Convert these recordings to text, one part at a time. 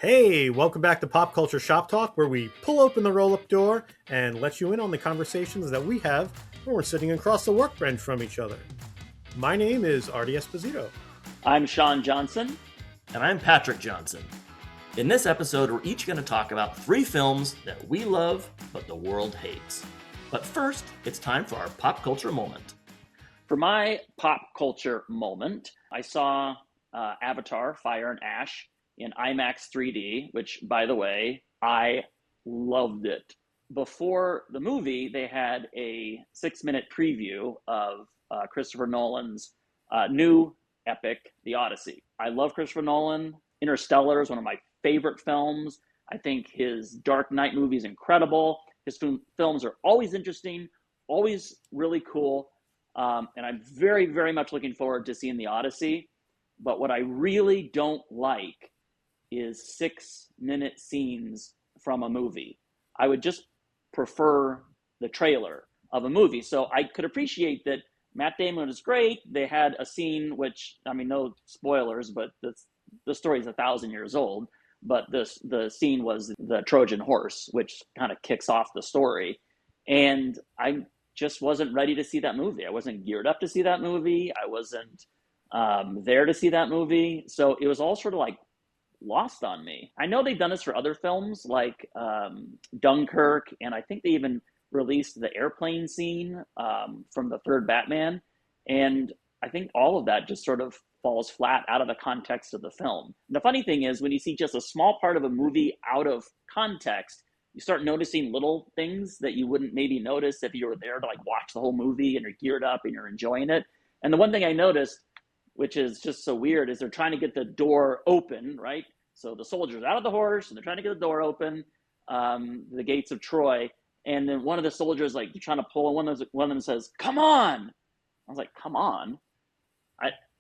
Hey, welcome back to Pop Culture Shop Talk, where we pull open the roll up door and let you in on the conversations that we have when we're sitting across the workbench from each other. My name is Artie Esposito. I'm Sean Johnson. And I'm Patrick Johnson. In this episode, we're each going to talk about 3 films that we love, but the world hates. But first, it's time for our pop culture moment. For my pop culture moment, I saw Avatar, Fire and Ash in IMAX 3D, which, by the way, I loved it. Before the movie, they had a 6-minute preview of Christopher Nolan's new epic, The Odyssey. I love Christopher Nolan. Interstellar is one of my favorite films. I think his Dark Knight movie is incredible. His films are always interesting, always really cool. And I'm very, very much looking forward to seeing The Odyssey. But what I really don't like is 6-minute scenes from a movie. I would just prefer the trailer of a movie. So I could appreciate that Matt Damon is great. They had a scene which, I mean, no spoilers, but the story is 1,000 years old. But the scene was the Trojan horse, which kind of kicks off the story. And I just wasn't ready to see that movie. I wasn't geared up to see that movie. I wasn't there to see that movie. So it was all sort of like lost on me. I know they've done this for other films like Dunkirk, and I think they even released the airplane scene from the third Batman. And I think all of that just sort of falls flat out of the context of the film. And the funny thing is, when you see just a small part of a movie out of context, you start noticing little things that you wouldn't maybe notice if you were there to like watch the whole movie and you're geared up and you're enjoying it. And the one thing I noticed, which is just so weird, is they're trying to get the door open, right? So the soldiers out of the horse and they're trying to get the door open, the gates of Troy. And then one of the soldiers, like, trying to pull, and one of them says, "Come on." I was like, "Come on?"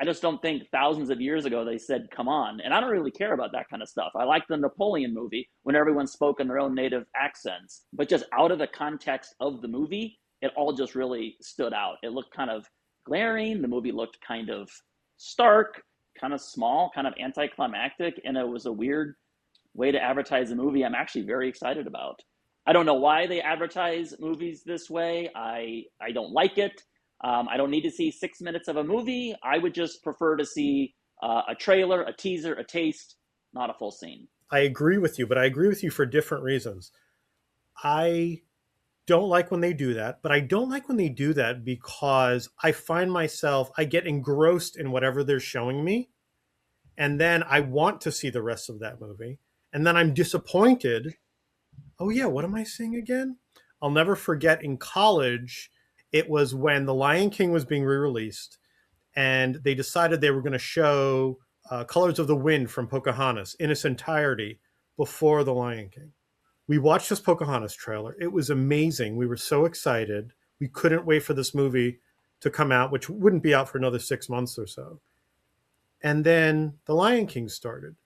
I just don't think thousands of years ago they said "come on." And I don't really care about that kind of stuff. I like the Napoleon movie when everyone spoke in their own native accents. But just out of the context of the movie, it all just really stood out. It looked kind of glaring. The movie looked kind of stark, kind of small, kind of anticlimactic. And it was a weird way to advertise the movie I'm actually very excited about. I don't know why they advertise movies this way. I don't like it. I don't need to see 6 minutes of a movie. I would just prefer to see a trailer, a teaser, a taste, not a full scene. I agree with you, but I agree with you for different reasons. I don't like when they do that, but I don't like when they do that because I find myself, I get engrossed in whatever they're showing me. And then I want to see the rest of that movie. And then I'm disappointed. Oh yeah, what am I seeing again? I'll never forget in college, it was when The Lion King was being re-released, and they decided they were going to show Colors of the Wind from Pocahontas in its entirety before The Lion King. We watched this Pocahontas trailer. It was amazing. We were so excited. We couldn't wait for this movie to come out, which wouldn't be out for another 6 months or so. And then The Lion King started.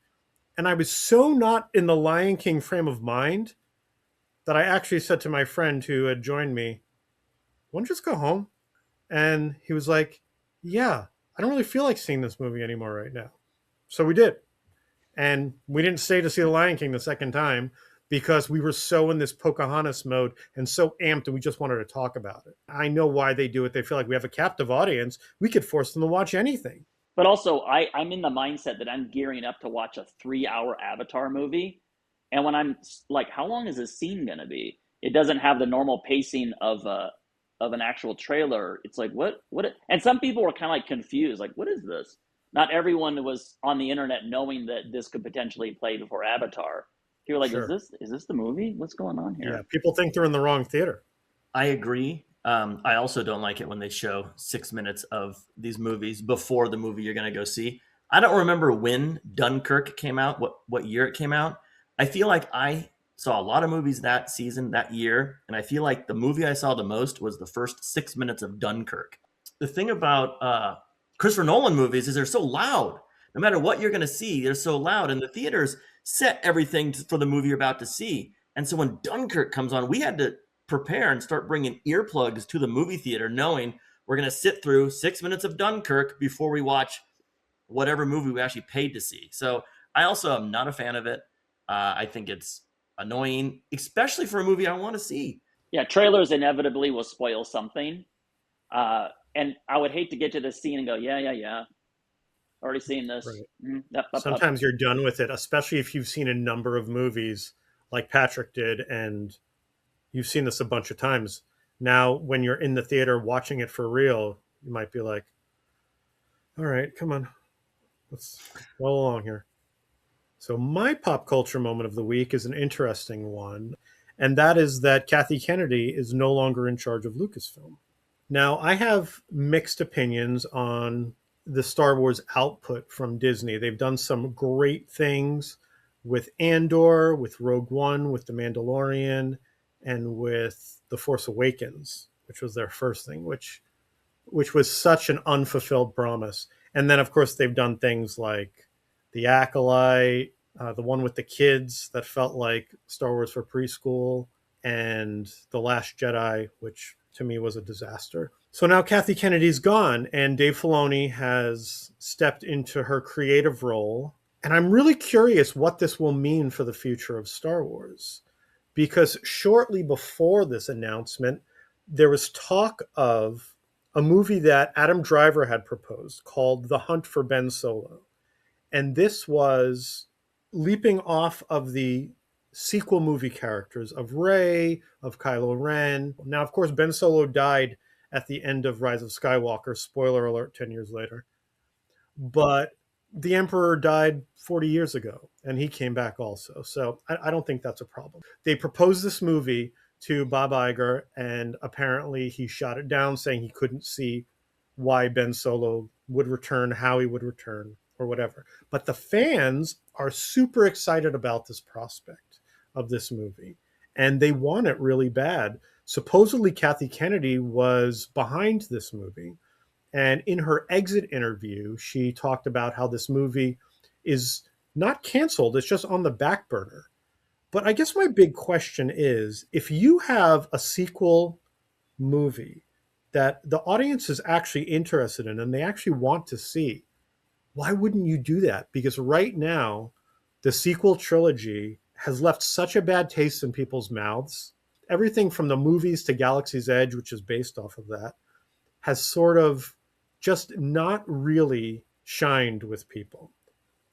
And I was so not in the Lion King frame of mind that I actually said to my friend who had joined me, "Why don't you just go home?" And he was like, "Yeah, I don't really feel like seeing this movie anymore right now." So we did. And we didn't stay to see The Lion King the second time because we were so in this Pocahontas mode and so amped, and we just wanted to talk about it. I know why they do it. They feel like we have a captive audience. We could force them to watch anything. But also, I'm in the mindset that I'm gearing up to watch a 3-hour Avatar movie. And when I'm like, how long is this scene going to be? It doesn't have the normal pacing of an actual trailer. It's like, what? And some people were kind of like confused, like, what is this? Not everyone was on the internet knowing that this could potentially play before Avatar. People were like, Sure. is this the movie? What's going on here? Yeah, people think they're in the wrong theater. I agree. I also don't like it when they show 6 minutes of these movies before the movie you're going to go see. I don't remember when Dunkirk came out, what year it came out. I feel like I saw a lot of movies that season, that year, and I feel like the movie I saw the most was the first 6 minutes of Dunkirk. The thing about Christopher Nolan movies is they're so loud. No matter what you're going to see, they're so loud, and the theaters set everything for the movie you're about to see. And so when Dunkirk comes on, we had to prepare and start bringing earplugs to the movie theater, knowing we're going to sit through 6 minutes of Dunkirk before we watch whatever movie we actually paid to see. So I also am not a fan of it. I think it's annoying, especially for a movie I want to see. Yeah, trailers inevitably will spoil something. And I would hate to get to this scene and go, yeah, already seen this. Right. Yep, yep, yep. Sometimes you're done with it, especially if you've seen a number of movies like Patrick did, and you've seen this a bunch of times. Now, when you're in the theater watching it for real, you might be like, all right, come on, let's roll along here. So, my pop culture moment of the week is an interesting one, and that is that Kathy Kennedy is no longer in charge of Lucasfilm. Now, I have mixed opinions on the Star Wars output from Disney. They've done some great things with Andor, with Rogue One, with The Mandalorian, and with The Force Awakens, which was their first thing, which was such an unfulfilled promise. And then, of course, they've done things like The Acolyte, the one with the kids that felt like Star Wars for preschool, and The Last Jedi, which to me was a disaster. So now Kathy Kennedy's gone, and Dave Filoni has stepped into her creative role. And I'm really curious what this will mean for the future of Star Wars. Because shortly before this announcement, there was talk of a movie that Adam Driver had proposed called The Hunt for Ben Solo. And this was leaping off of the sequel movie characters of Rey, of Kylo Ren. Now, of course, Ben Solo died at the end of Rise of Skywalker. Spoiler alert, 10 years later. But the Emperor died 40 years ago, and he came back also. So I don't think that's a problem. They proposed this movie to Bob Iger, and apparently he shot it down, saying he couldn't see why Ben Solo would return, how he would return, or whatever. But the fans are super excited about this prospect of this movie, and they want it really bad. Supposedly, Kathy Kennedy was behind this movie. And in her exit interview, she talked about how this movie is not canceled, it's just on the back burner. But I guess my big question is, if you have a sequel movie that the audience is actually interested in and they actually want to see, why wouldn't you do that? Because right now, the sequel trilogy has left such a bad taste in people's mouths. Everything from the movies to Galaxy's Edge, which is based off of that, has sort of just not really shined with people.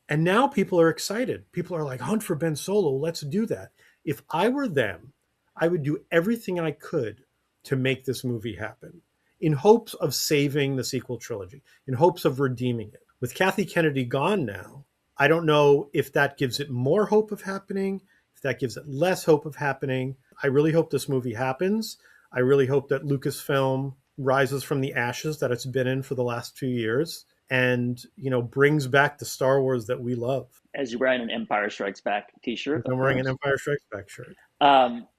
And now people are excited. People are like, Hunt for Ben Solo, let's do that. If I were them, I would do everything I could to make this movie happen in hopes of saving the sequel trilogy, in hopes of redeeming it. With Kathy Kennedy gone now, I don't know if that gives it more hope of happening, if that gives it less hope of happening. I really hope this movie happens. I really hope that Lucasfilm rises from the ashes that it's been in for the last 2 years and, brings back the Star Wars that we love. As you're wearing an Empire Strikes Back t-shirt. I'm wearing an Empire Strikes Back shirt.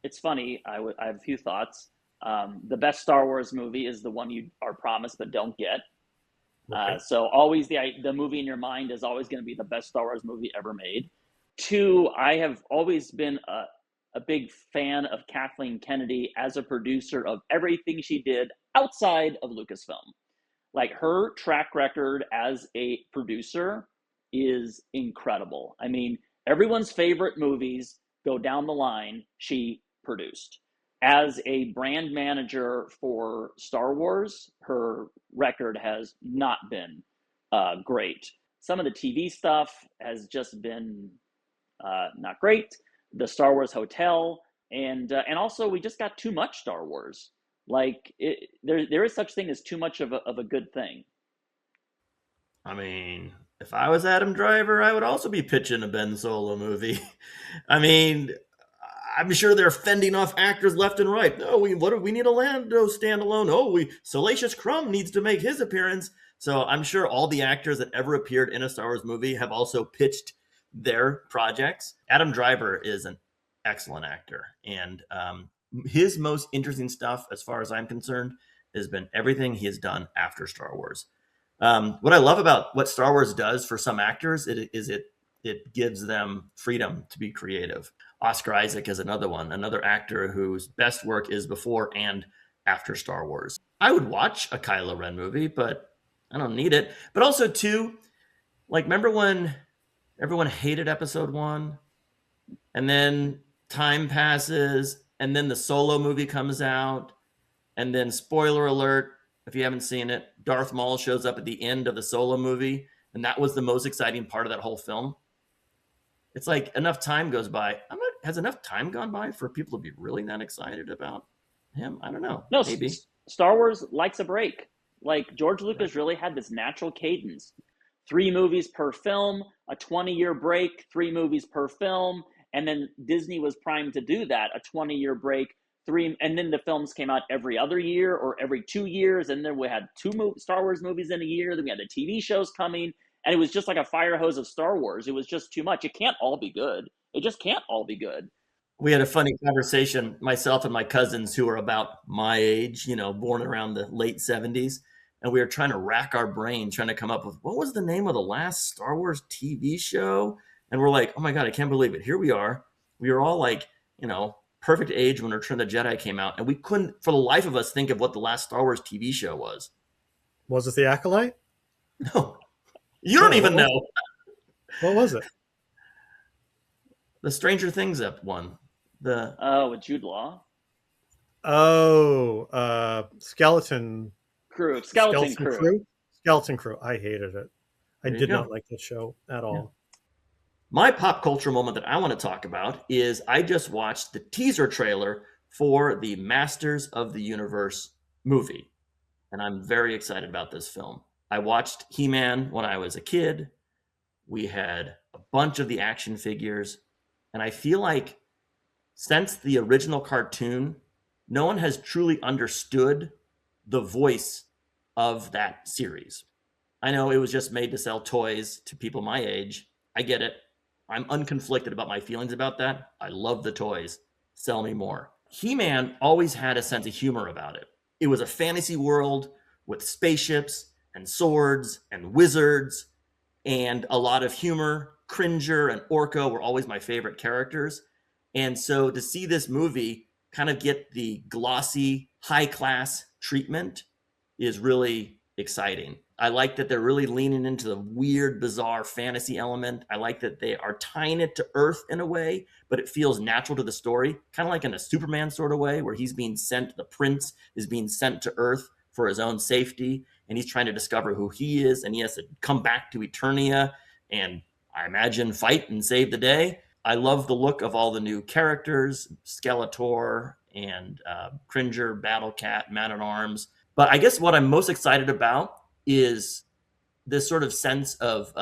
It's funny. I have a few thoughts. The best Star Wars movie is the one you are promised but don't get. Okay. So always the movie in your mind is always going to be the best Star Wars movie ever made. Two, I have always been a big fan of Kathleen Kennedy as a producer of everything she did outside of Lucasfilm. Like, her track record as a producer is incredible. I mean, everyone's favorite movies go down the line, she produced. As a brand manager for Star Wars, her record has not been great. Some of the TV stuff has just been not great. The Star Wars Hotel, and also we just got too much Star Wars. Like, there is such thing as too much of a good thing. I mean, if I was Adam Driver, I would also be pitching a Ben Solo movie. I mean, I'm sure they're fending off actors left and right. No, we need a Lando standalone. Oh, Salacious Crumb needs to make his appearance. So I'm sure all the actors that ever appeared in a Star Wars movie have also pitched their projects. Adam Driver is an excellent actor, and his most interesting stuff, as far as I'm concerned, has been everything he has done after Star Wars. What I love about what Star Wars does for some actors it gives them freedom to be creative. Oscar Isaac is another actor whose best work is before and after Star Wars. I would watch a Kylo Ren movie, but I don't need it. But also, too, like, remember when everyone hated Episode 1? And then time passes, and then the Solo movie comes out, and then spoiler alert, if you haven't seen it, Darth Maul shows up at the end of the Solo movie, and that was the most exciting part of that whole film. It's like enough time goes by. Has enough time gone by for people to be really that excited about him? I don't know. No, Maybe. Star Wars likes a break. Like George Right. Lucas really had this natural cadence. 3 movies per film, a 20-year break, 3 movies per film, and then Disney was primed to do that, a 20-year break, and then the films came out every other year or every 2 years, and then we had Star Wars movies in a year, then we had the TV shows coming, and it was just like a fire hose of Star Wars. It was just too much. It can't all be good. It just can't all be good. We had a funny conversation, myself and my cousins who are about my age, born around the late 70s. And we were trying to rack our brain, trying to come up with what was the name of the last Star Wars TV show? And we're like, oh my God, I can't believe it. Here we are. We are all like, perfect age when Return of the Jedi came out. And we couldn't, for the life of us, think of what the last Star Wars TV show was. Was it The Acolyte? No, you don't even know. What was it? The Stranger Things one. With Jude Law. Oh, Skeleton Crew. Skeleton Crew. I hated it. I did not like the show at all. Yeah. My pop culture moment that I want to talk about is I just watched the teaser trailer for the Masters of the Universe movie. And I'm very excited about this film. I watched He-Man when I was a kid. We had a bunch of the action figures. And I feel like since the original cartoon, no one has truly understood the voice of that series. I know it was just made to sell toys to people my age. I get it. I'm unconflicted about my feelings about that. I love the toys. Sell me more. He-Man always had a sense of humor about it. It was a fantasy world with spaceships and swords and wizards and a lot of humor. Cringer and Orko were always my favorite characters. And so to see this movie kind of get the glossy, high-class treatment is really exciting. I like that they're really leaning into the weird, bizarre fantasy element. I like that they are tying it to Earth in a way, but it feels natural to the story, kind of like in a Superman sort of way, where he's being sent, the prince is being sent to Earth for his own safety, and he's trying to discover who he is, and he has to come back to Eternia and, I imagine, fight and save the day. I love the look of all the new characters, Skeletor and Cringer, Battle Cat, Man-at-Arms. But I guess what I'm most excited about is this sort of sense of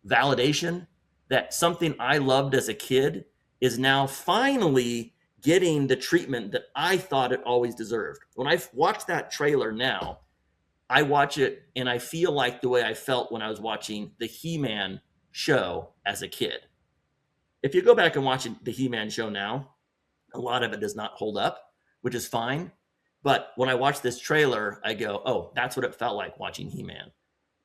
validation that something I loved as a kid is now finally getting the treatment that I thought it always deserved. When I watch that trailer now, I watch it and I feel like the way I felt when I was watching the He-Man show as a kid. If you go back and watch the He-Man show now, a lot of it does not hold up, which is fine. But when I watch this trailer, I go, oh, that's what it felt like watching He-Man.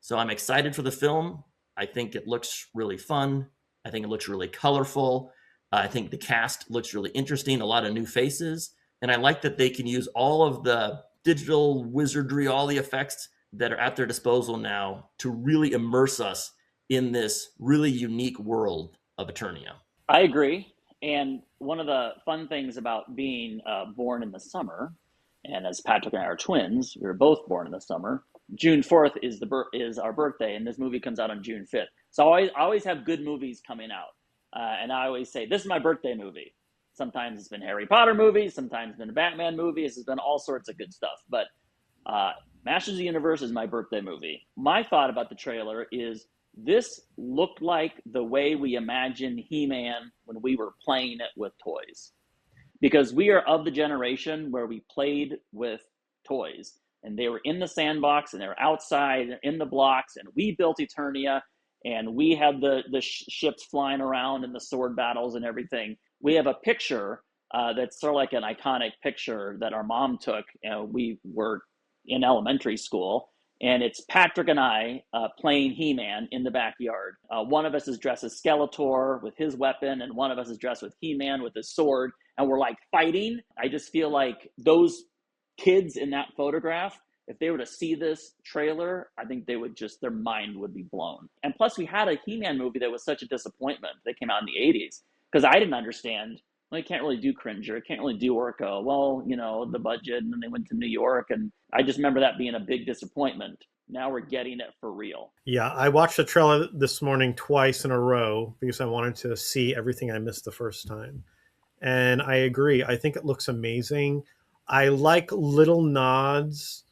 So I'm excited for the film. I think it looks really fun. I think it looks really colorful. I think the cast looks really interesting, a lot of new faces. And I like that they can use all of the digital wizardry, all the effects that are at their disposal now to really immerse us in this really unique world of Eternia. I agree. And one of the fun things about being born in the summer, and as Patrick and I are twins, we were both born in the summer. June 4th is our birthday, and this movie comes out on June 5th. So I always have good movies coming out. And I always say, this is my birthday movie. Sometimes it's been Harry Potter movies, sometimes it's been a Batman movie, it's been all sorts of good stuff. But Masters of the Universe is my birthday movie. My thought about the trailer is this looked like the way we imagined He-Man when we were playing it with toys. Because we are of the generation where we played with toys. And they were in the sandbox, and they were outside, in the blocks, and we built Eternia, and we had the ships flying around and the sword battles and everything. We have a picture that's sort of like an iconic picture that our mom took. We were in elementary school, and it's Patrick and I playing He-Man in the backyard. One of us is dressed as Skeletor with his weapon, and one of us is dressed with He-Man with his sword, and we're like fighting. I just feel like those kids in that photograph, if they were to see this trailer, I think they would just, their mind would be blown. And plus, we had a He-Man movie that was such a disappointment that came out in the 80s. because I didn't understand. Well, you can't really do Cringer. It can't really do Orko. Well, the budget, and then they went to New York, and I just remember that being a big disappointment. Now we're getting it for real. Yeah, I watched the trailer this morning twice in a row because I wanted to see everything I missed the first time. And I agree. I think it looks amazing. I like little nods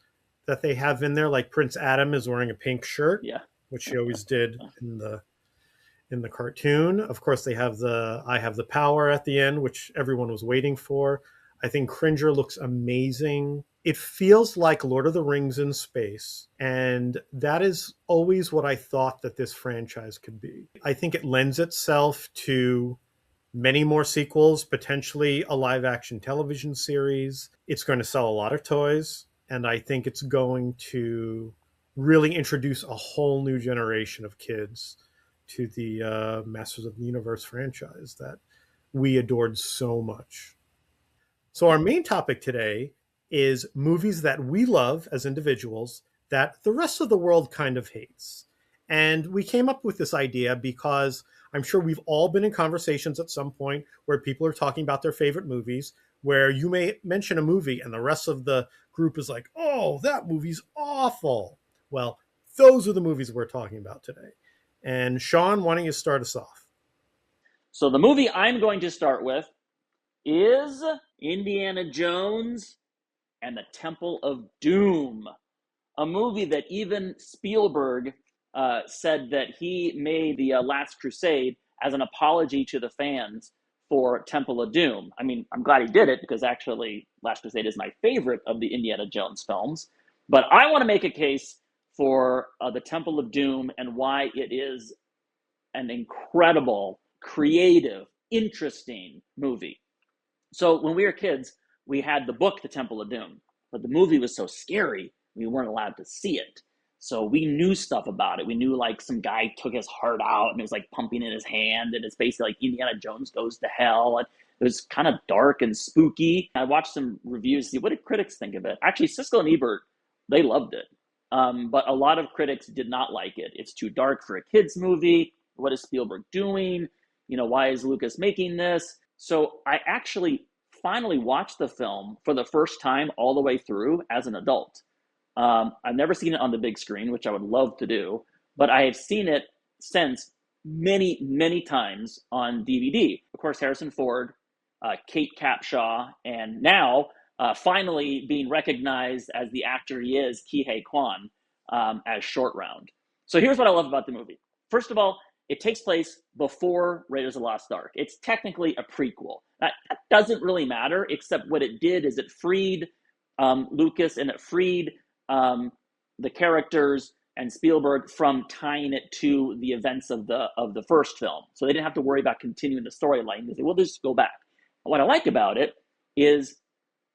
that they have in there, like Prince Adam is wearing a pink shirt, Yeah. which he always did in the cartoon. Of course, they have the "I have the power" at the end, which everyone was waiting for. I think Cringer looks amazing. It feels like Lord of the Rings in space, and that is always what I thought that this franchise could be. I think it lends itself to many more sequels, potentially a live action television series. It's going to sell a lot of toys, and I think it's going to really introduce a whole new generation of kids to the Masters of the Universe franchise that we adored so much. So, our main topic today is movies that we love as individuals that the rest of the world kind of hates. And we came up with this idea because I'm sure we've all been in conversations at some point where people are talking about their favorite movies, where you may mention a movie and the rest of the group is like, oh, that movie's awful. Well, those are the movies we're talking about today. And Sean, why don't you start us off? So the movie I'm going to start with is Indiana Jones and the Temple of Doom, a movie that even Spielberg said that he made the Last Crusade as an apology to the fans for Temple of Doom. I mean, I'm glad he did it because actually Last Crusade is my favorite of the Indiana Jones films. But I want to make a case for the Temple of Doom and why it is an incredible, creative, interesting movie. So when we were kids, we had the book, The Temple of Doom, but the movie was so scary, we weren't allowed to see it. So we knew stuff about it. We knew like some guy took his heart out and it was like pumping in his hand, and it's basically like Indiana Jones goes to hell. And it was kind of dark and spooky. I watched some reviews, see what did critics think of it. Actually, Siskel and Ebert, they loved it. But a lot of critics did not like it. It's too dark for a kid's movie. What is Spielberg doing? Why is Lucas making this? So I actually finally watched the film for the first time all the way through as an adult. I've never seen it on the big screen, which I would love to do, but I have seen it since many, many times on DVD. Of course, Harrison Ford, Kate Capshaw, and now finally being recognized as the actor he is, Ke Quan, as Short Round. So here's what I love about the movie. First of all, it takes place before Raiders of the Lost Ark. It's technically a prequel. That doesn't really matter, except what it did is it freed Lucas and it freed the characters and Spielberg from tying it to the events of the first film. So they didn't have to worry about continuing the storyline. They said, we'll just go back. What I like about it is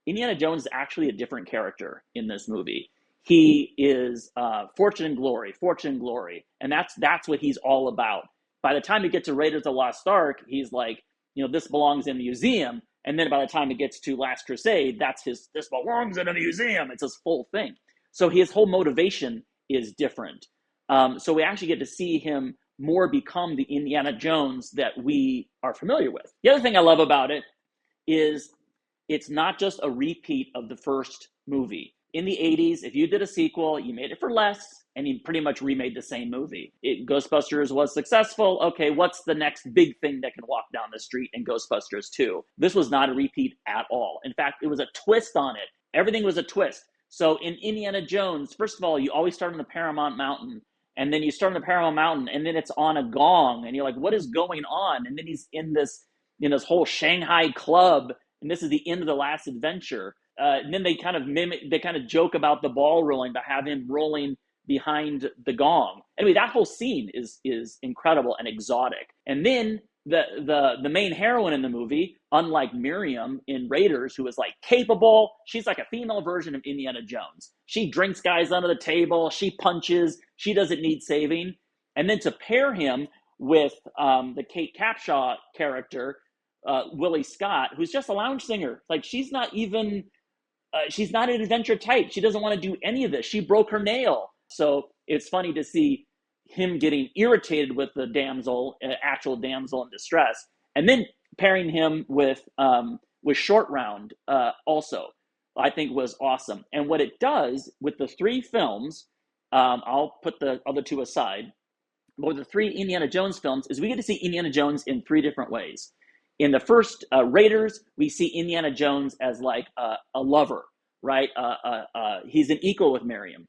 Indiana Jones is actually a different character in this movie. He is fortune and glory, and that's what he's all about. By the time he gets to Raiders of the Lost Ark, he's like, this belongs in a museum. And then by the time it gets to Last Crusade, that's this belongs in a museum. It's his full thing. So his whole motivation is different. So we actually get to see him more become the Indiana Jones that we are familiar with. The other thing I love about it is it's not just a repeat of the first movie. In the 80s, if you did a sequel, you made it for less, and you pretty much remade the same movie. Ghostbusters was successful. Okay, what's the next big thing that can walk down the street in Ghostbusters 2? This was not a repeat at all. In fact, it was a twist on it. Everything was a twist. So in Indiana Jones, first of all, you always start on the Paramount Mountain, and then you start on the Paramount Mountain, and then it's on a gong, and you're like, what is going on? And then he's in this whole Shanghai club, and this is the end of the last adventure. And then they kind of joke about the ball rolling by having him rolling behind the gong. Anyway, that whole scene is incredible and exotic. And then the main heroine in the movie, unlike Miriam in Raiders, who is like capable, she's like a female version of Indiana Jones. She drinks guys under the table, she punches, she doesn't need saving. And then to pair him with the Kate Capshaw character, Willie Scott, who's just a lounge singer. Like she's not even... she's not an adventure type. She doesn't want to do any of this. She broke her nail. So it's funny to see him getting irritated with the damsel, actual damsel in distress, and then pairing him with Short Round also, I think was awesome. And what it does with the three films, I'll put the other two aside, but with the three Indiana Jones films, is we get to see Indiana Jones in three different ways. In the first Raiders, we see Indiana Jones as like a lover, right? He's an equal with Miriam.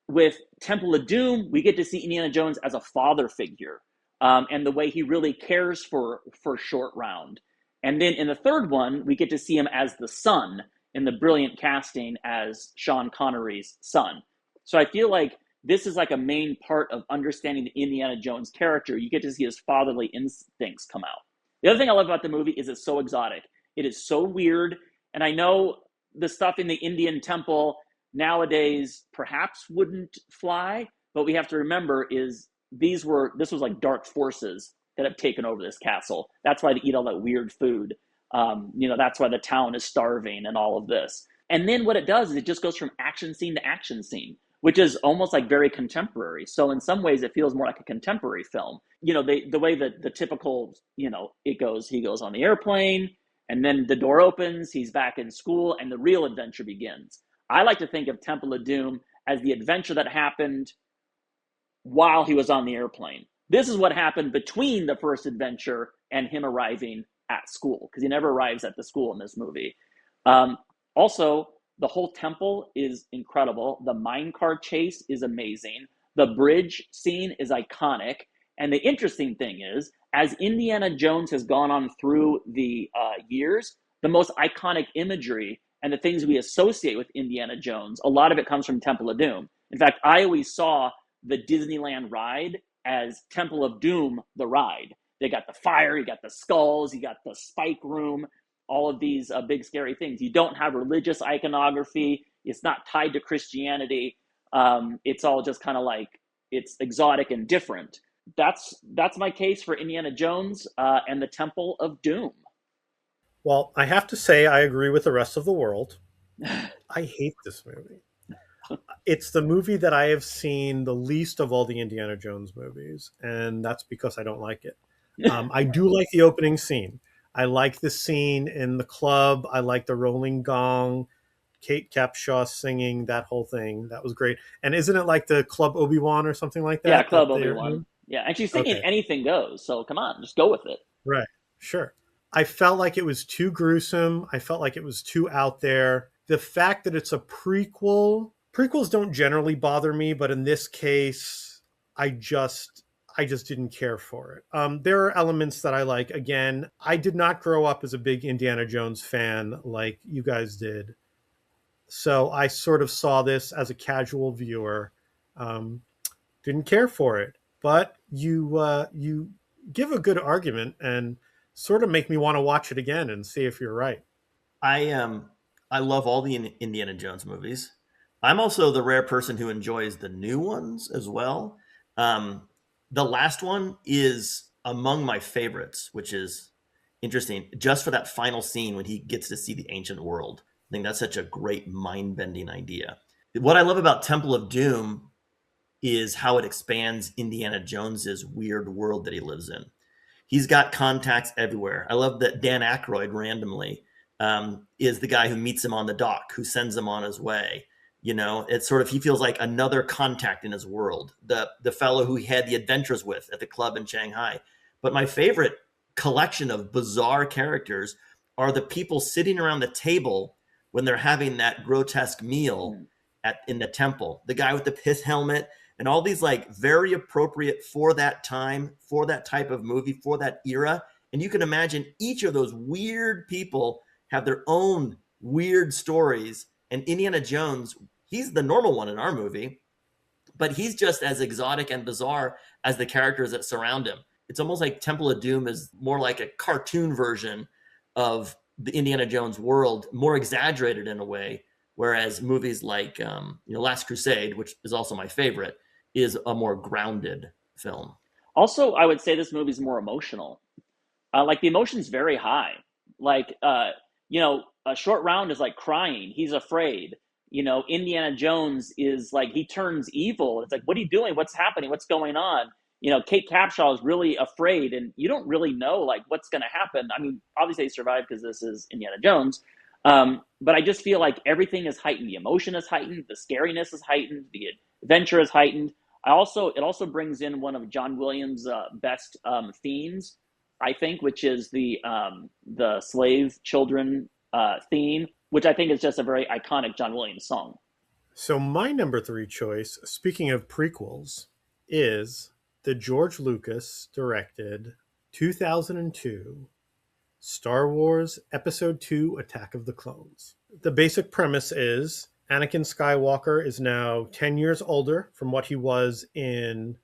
With Temple of Doom, we get to see Indiana Jones as a father figure, and the way he really cares for Short Round. And then in the third one, we get to see him as the son in the brilliant casting as Sean Connery's son. So I feel like this is like a main part of understanding the Indiana Jones character. You get to see his fatherly instincts come out. The other thing I love about the movie is it's so exotic. It is so weird. And I know the stuff in the Indian temple nowadays perhaps wouldn't fly, but we have to remember is this was like dark forces that have taken over this castle. That's why they eat all that weird food. That's why the town is starving and all of this. And then what it does is it just goes from action scene to action scene, which is almost like very contemporary. So in some ways, it feels more like a contemporary film. The way that the typical, he goes on the airplane, and then the door opens, he's back in school, and the real adventure begins. I like to think of Temple of Doom as the adventure that happened while he was on the airplane. This is what happened between the first adventure and him arriving at school, because he never arrives at the school in this movie. Also, the whole temple is incredible. The minecart chase is amazing. The bridge scene is iconic. And the interesting thing is, as Indiana Jones has gone on through the years, the most iconic imagery and the things we associate with Indiana Jones, a lot of it comes from Temple of Doom. In fact, I always saw the Disneyland ride as Temple of Doom, the ride. They got the fire, you got the skulls, you got the spike room, all of these big scary things. You don't have religious iconography. It's not tied to Christianity. It's all just kind of like, it's exotic and different. That's my case for Indiana Jones and the Temple of Doom. Well, I have to say I agree with the rest of the world. I hate this movie. It's the movie that I have seen the least of all the Indiana Jones movies, and that's because I don't like it. I do like the opening scene. I like the scene in the club. I like the rolling gong, Kate Capshaw singing, that whole thing. That was great. And isn't it like the Club Obi-Wan or something like that? Yeah, Club Obi-Wan. Yeah, and she's singing Okay. Anything Goes, so come on, just go with it. Right, sure. I felt like it was too gruesome. I felt like it was too out there. The fact that it's a prequels don't generally bother me, but in this case, I just didn't care for it. There are elements that I like. Again, I did not grow up as a big Indiana Jones fan like you guys did. So I sort of saw this as a casual viewer. Didn't care for it. But you give a good argument and sort of make me want to watch it again and see if you're right. I love all the Indiana Jones movies. I'm also the rare person who enjoys the new ones as well. The last one is among my favorites, which is interesting, just for that final scene when he gets to see the ancient world. I think that's such a great mind-bending idea. What I love about Temple of Doom is how it expands Indiana Jones's weird world that he lives in. He's got contacts everywhere. I love that Dan Aykroyd randomly is the guy who meets him on the dock, who sends him on his way. It's sort of, he feels like another contact in his world, the fellow who he had the adventures with at the club in Shanghai. But my favorite collection of bizarre characters are the people sitting around the table when they're having that grotesque meal in the temple. The guy with the pith helmet and all these like very appropriate for that time, for that type of movie, for that era. And you can imagine each of those weird people have their own weird stories. And Indiana Jones, he's the normal one in our movie, but he's just as exotic and bizarre as the characters that surround him. It's almost like Temple of Doom is more like a cartoon version of the Indiana Jones world, more exaggerated in a way, whereas movies like Last Crusade, which is also my favorite, is a more grounded film. Also, I would say this movie is more emotional. Like the emotion's very high. Like, a Short Round is like crying. He's afraid. Indiana Jones is like, he turns evil. It's like, what are you doing? What's happening? What's going on? Kate Capshaw is really afraid, and you don't really know like what's going to happen. I mean, obviously they survived because this is Indiana Jones, but I just feel like everything is heightened. The emotion is heightened, the scariness is heightened, the adventure is heightened. It also brings in one of John Williams' best themes, I think, which is the slave children theme, which I think is just a very iconic John Williams song. So my number 3 choice, speaking of prequels, is the George Lucas directed 2002 Star Wars Episode 2 Attack of the Clones. The basic premise is Anakin Skywalker is now 10 years older from what he was in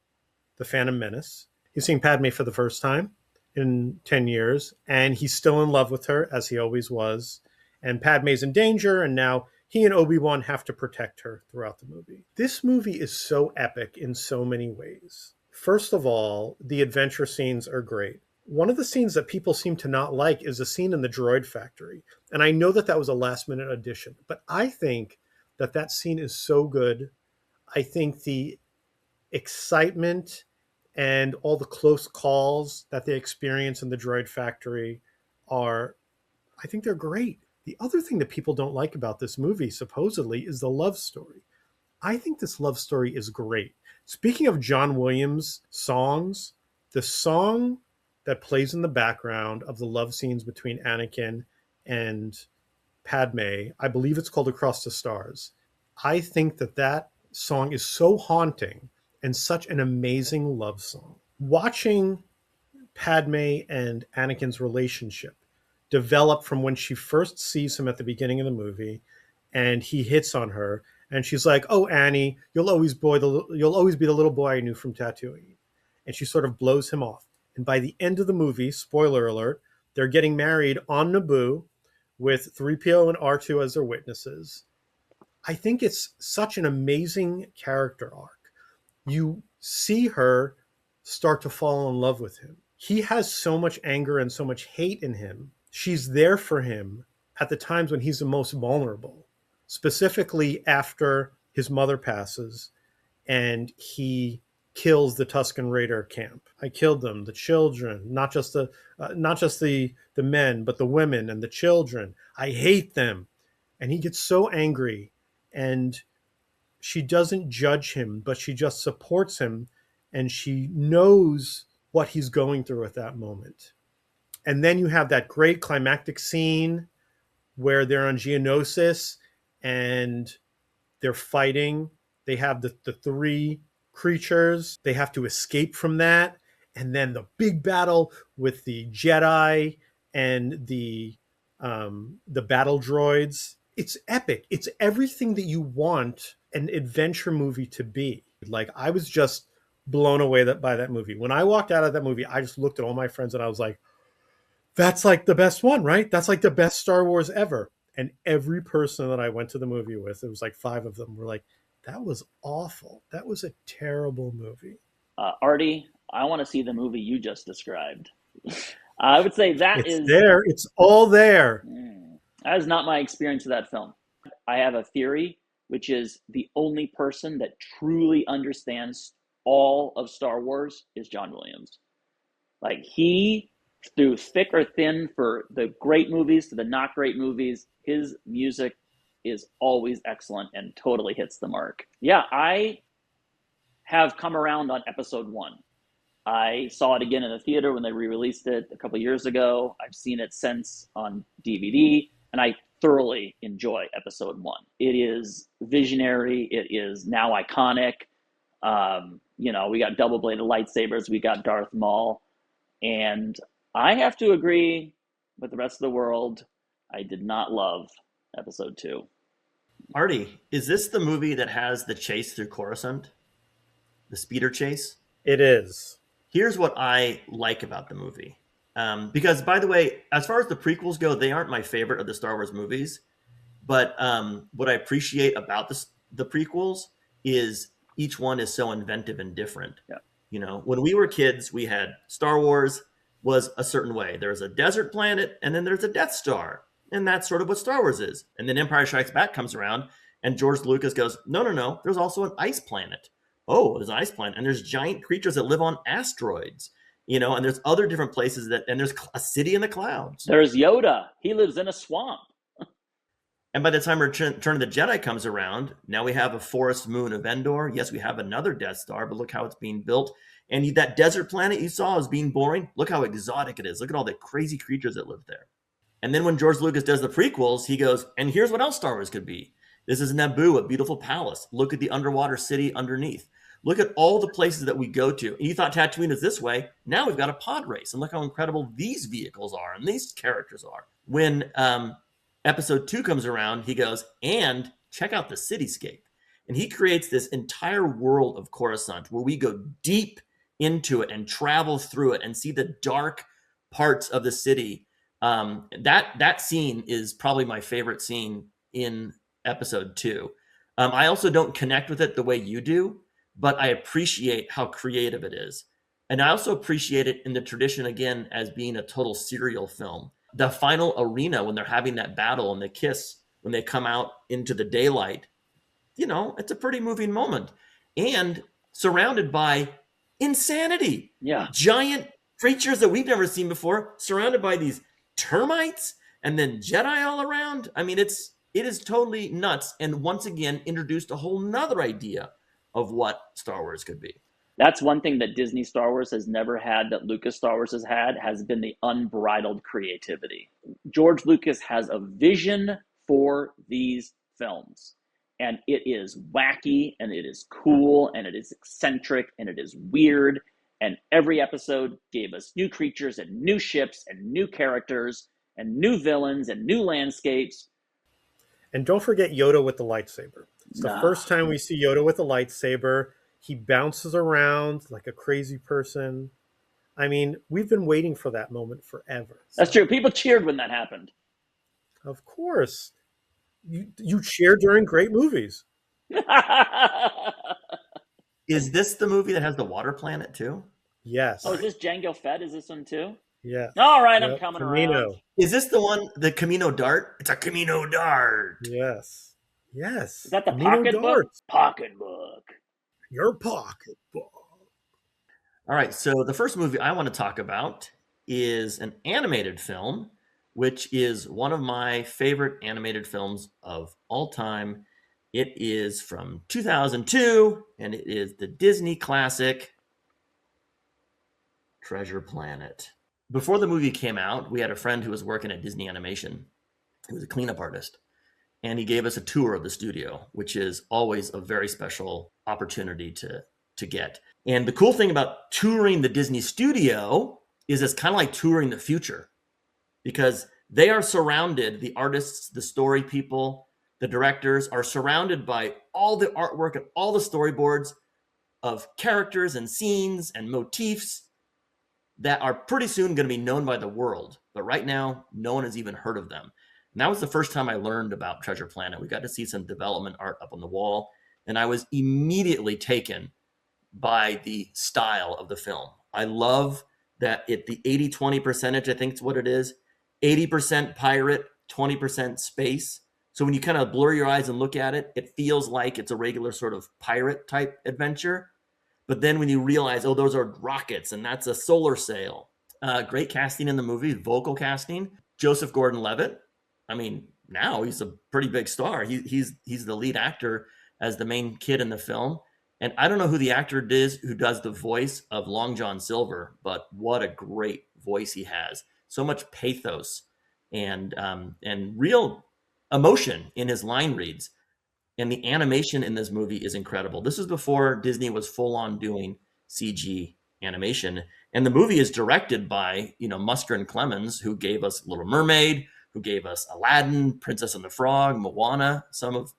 The Phantom Menace. He's seeing Padme for the first time in 10 years, and he's still in love with her, as he always was. And Padme's in danger, and now he and Obi-Wan have to protect her throughout the movie. This movie is so epic in so many ways. First of all, the adventure scenes are great. One of the scenes that people seem to not like is a scene in the droid factory. And I know that that was a last-minute addition, but I think that that scene is so good. I think the excitement and all the close calls that they experience in the droid factory I think they're great. The other thing that people don't like about this movie, supposedly, is the love story. I think this love story is great. Speaking of John Williams songs, the song that plays in the background of the love scenes between Anakin and Padme, I believe it's called Across the Stars. I think that that song is so haunting and such an amazing love song. Watching Padme and Anakin's relationship develop from when she first sees him at the beginning of the movie and he hits on her and she's like, "Oh, Annie, you'll always be the little boy I knew from Tatooine." And she sort of blows him off. And by the end of the movie, spoiler alert, they're getting married on Naboo with 3PO and R2 as their witnesses. I think it's such an amazing character arc. You see her start to fall in love with him. He has so much anger and so much hate in him. She's there for him at the times when he's the most vulnerable, specifically after his mother passes and he kills the Tusken Raider camp. I killed them, the children, not just the men, but the women and the children. I hate them. And he gets so angry, and she doesn't judge him, but she just supports him, and she knows what he's going through at that moment. And then you have that great climactic scene where they're on Geonosis and they're fighting. They have the 3 creatures. They have to escape from that. And then the big battle with the Jedi and the battle droids. It's epic. It's everything that you want an adventure movie to be. Like, I was just blown away by that movie. When I walked out of that movie, I just looked at all my friends and I was like, that's like the best one, right? That's like the best Star Wars ever. And every person that I went to the movie with, it was like 5 of them, were like, that was awful. That was a terrible movie. Artie, I want to see the movie you just described. I would say it's there. It's all there. That is not my experience of that film. I have a theory, which is the only person that truly understands all of Star Wars is John Williams. Like, he, through thick or thin, for the great movies to the not great movies, his music is always excellent and totally hits the mark. Yeah, I have come around on episode 1. I saw it again in the theater when they re-released it a couple of years ago. I've seen it since on DVD, and I thoroughly enjoy episode 1. It is visionary. It is now iconic. We got double-bladed lightsabers. We got Darth Maul. And I have to agree with the rest of the world. I did not love episode 2. Artie, is this the movie that has the chase through Coruscant? The speeder chase? It is. Here's what I like about the movie. Because, by the way, as far as the prequels go, they aren't my favorite of the Star Wars movies. But what I appreciate about the prequels is each one is so inventive and different. Yeah. When we were kids, we had Star Wars was a certain way. There's a desert planet, and then there's a Death Star. And that's sort of what Star Wars is. And then Empire Strikes Back comes around, and George Lucas goes, no, there's also an ice planet. oh, there's an ice planet, and there's giant creatures that live on asteroids, and there's other different places and there's a city in the clouds. There's Yoda. He lives in a swamp. And by the time Return of the Jedi comes around, now we have a forest moon of Endor. Yes, we have another Death Star, but look how it's being built. And that desert planet you saw is being boring. Look how exotic it is. Look at all the crazy creatures that live there. And then when George Lucas does the prequels, he goes, and here's what else Star Wars could be. This is Naboo, a beautiful palace. Look at the underwater city underneath. Look at all the places that we go to. And you thought Tatooine is this way. Now we've got a pod race. And look how incredible these vehicles are and these characters are. When Episode 2 comes around, he goes, and check out the cityscape. And he creates this entire world of Coruscant where we go deep into it and travel through it and see the dark parts of the city. That scene is probably my favorite scene in Episode 2. I also don't connect with it the way you do, but I appreciate how creative it is. And I also appreciate it in the tradition, again, as being a total serial film. The final arena, when they're having that battle and the kiss, when they come out into the daylight, it's a pretty moving moment. And surrounded by insanity. Yeah. Giant creatures that we've never seen before, surrounded by these termites and then Jedi all around. I mean, it is totally nuts. And once again, introduced a whole nother idea of what Star Wars could be. That's one thing that Disney Star Wars has never had that Lucas Star Wars has been the unbridled creativity. George Lucas has a vision for these films, and it is wacky, and it is cool, and it is eccentric, and it is weird, and every episode gave us new creatures and new ships and new characters and new villains and new landscapes. And don't forget Yoda with the lightsaber. It's the first time we see Yoda with a lightsaber. He bounces around like a crazy person. I mean, we've been waiting for that moment forever. That's true. People cheered when that happened. Of course. You cheer during great movies. Is this the movie that has the water planet too? Yes. Oh, is this Jango Fett? Is this one too? Yeah. All right, I'm coming Camino. around. Is this the one, the Camino Dart? It's a Camino Dart. Yes. Yes. Is that the Camino pocketbook? darts. Pocketbook. Your pocketbook. All right, so the first movie I want to talk about is an animated film, which is one of my favorite animated films of all time. It is from 2002, and it is the Disney classic Treasure Planet. Before the movie came out, we had a friend who was working at Disney Animation. He was a cleanup artist. And he gave us a tour of the studio, which is always a very special opportunity to get. And the cool thing about touring the Disney studio is it's kind of like touring the future, because they are surrounded, the artists, the story people, the directors are surrounded by all the artwork and all the storyboards of characters and scenes and motifs that are pretty soon going to be known by the world. But right now, no one has even heard of them. And that was the first time I learned about Treasure Planet. We got to see some development art up on the wall, and I was immediately taken by the style of the film. I love that the 80-20 percentage, I think is what it is, 80% pirate, 20% space. So when you kind of blur your eyes and look at it, it feels like it's a regular sort of pirate type adventure. But then when you realize, oh, those are rockets and that's a solar sail. Great casting in the movie, vocal casting. Joseph Gordon-Levitt. I mean, now he's a pretty big star. He's the lead actor as the main kid in the film. And I don't know who the actor is who does the voice of Long John Silver, but what a great voice he has. So much pathos and real emotion in his line reads. And the animation in this movie is incredible. This is before Disney was full on doing CG animation. And the movie is directed by, Musker and Clemens, who gave us Little Mermaid, who gave us Aladdin, Princess and the Frog, Moana, some of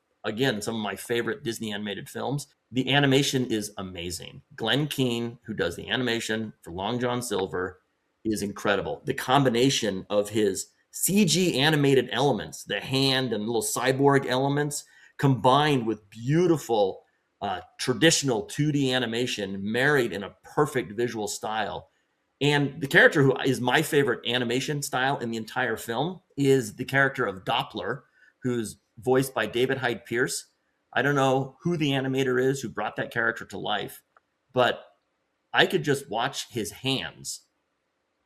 my favorite Disney animated films. The animation is amazing. Glenn Keane, who does the animation for Long John Silver, is incredible. The combination of his CG animated elements, the hand and little cyborg elements, combined with beautiful traditional 2D animation married in a perfect visual style. And the character who is my favorite animation style in the entire film is the character of Doppler, who's voiced by David Hyde Pierce, I don't know who the animator is who brought that character to life, but I could just watch his hands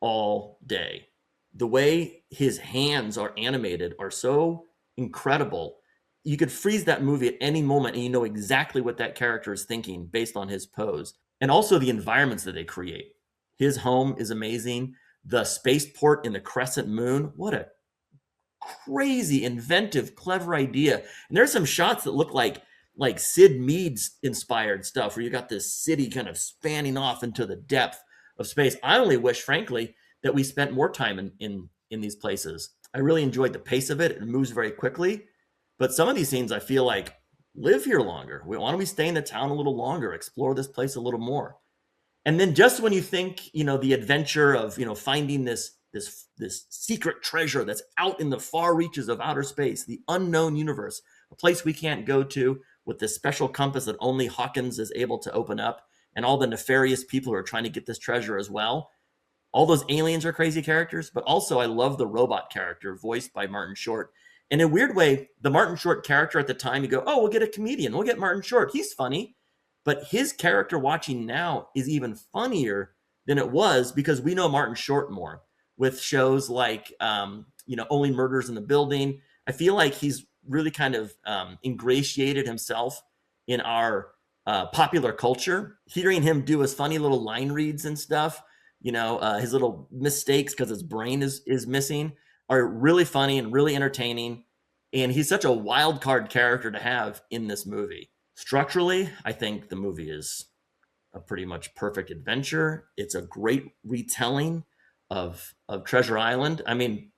all day. The way his hands are animated are so incredible. You could freeze that movie at any moment and you know exactly what that character is thinking based on his pose. And also the environments that they create. His home is amazing. The spaceport in the crescent moon, what a crazy, inventive, clever idea. And there's some shots that look like Sid Mead's inspired stuff, where you got this city kind of spanning off into the depth of space. I only wish, frankly, that we spent more time in these places. I really enjoyed the pace of it. It moves very quickly, but some of these scenes I feel like live here longer. Why don't we stay in the town a little longer, explore this place a little more? And then just when you think, the adventure of, finding this secret treasure that's out in the far reaches of outer space, the unknown universe, a place we can't go to, with this special compass that only Hawkins is able to open up, and all the nefarious people who are trying to get this treasure as well. All those aliens are crazy characters, but also I love the robot character voiced by Martin Short. In a weird way, the Martin Short character at the time, you go, oh, we'll get a comedian. We'll get Martin Short. He's funny. But his character watching now is even funnier than it was because we know Martin Short more with shows like, Only Murders in the Building. I feel like he's really kind of ingratiated himself in our popular culture. Hearing him do his funny little line reads and stuff, his little mistakes because his brain is missing, are really funny and really entertaining. And he's such a wild card character to have in this movie. Structurally, I think the movie is a pretty much perfect adventure. It's a great retelling of Treasure Island. I mean,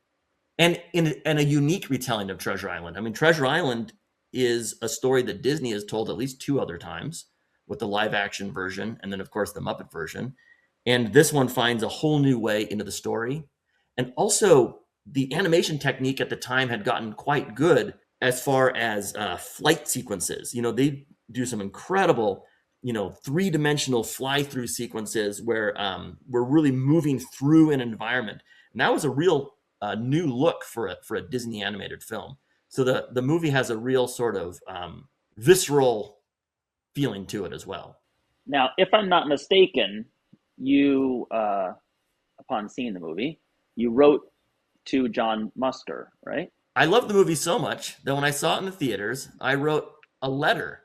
and a unique retelling of Treasure Island. I mean, Treasure Island is a story that Disney has told at least 2 other times, with the live action version and then, of course, the Muppet version. And this one finds a whole new way into the story. And also, the animation technique at the time had gotten quite good as far as flight sequences. They do some incredible, 3-dimensional fly-through sequences where we're really moving through an environment. And that was a real new look for a Disney animated film. So the movie has a real sort of visceral feeling to it as well. Now, if I'm not mistaken, you, upon seeing the movie, you wrote to John Musker, right? I love the movie so much that when I saw it in the theaters, I wrote a letter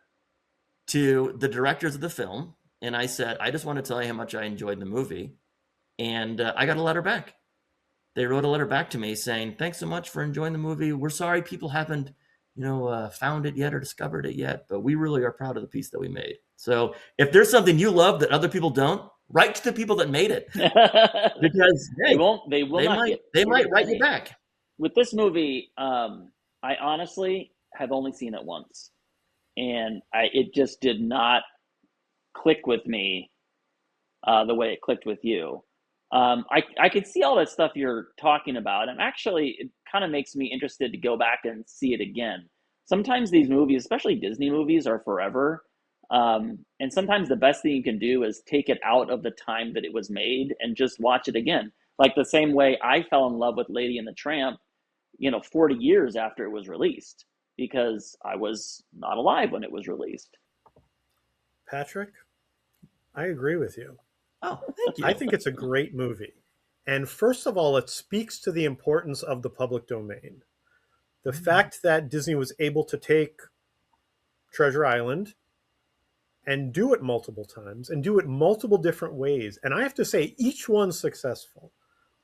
to the directors of the film. And I said, I just want to tell you how much I enjoyed the movie. And I got a letter back. They wrote a letter back to me saying, thanks so much for enjoying the movie. We're sorry people haven't, found it yet or discovered it yet, but we really are proud of the piece that we made. So if there's something you love that other people don't, write to the people that made it. Because hey, they might write you back. With this movie, I honestly have only seen it once, and it just did not click with me the way it clicked with you. I could see all that stuff you're talking about, and actually, it kind of makes me interested to go back and see it again. Sometimes these movies, especially Disney movies, are forever. And sometimes the best thing you can do is take it out of the time that it was made and just watch it again. Like the same way I fell in love with Lady and the Tramp, 40 years after it was released, because I was not alive when it was released. Patrick, I agree with you. Oh, thank you. I think it's a great movie. And first of all, it speaks to the importance of the public domain. The fact that Disney was able to take Treasure Island and do it multiple times and do it multiple different ways. And I have to say, each one's successful.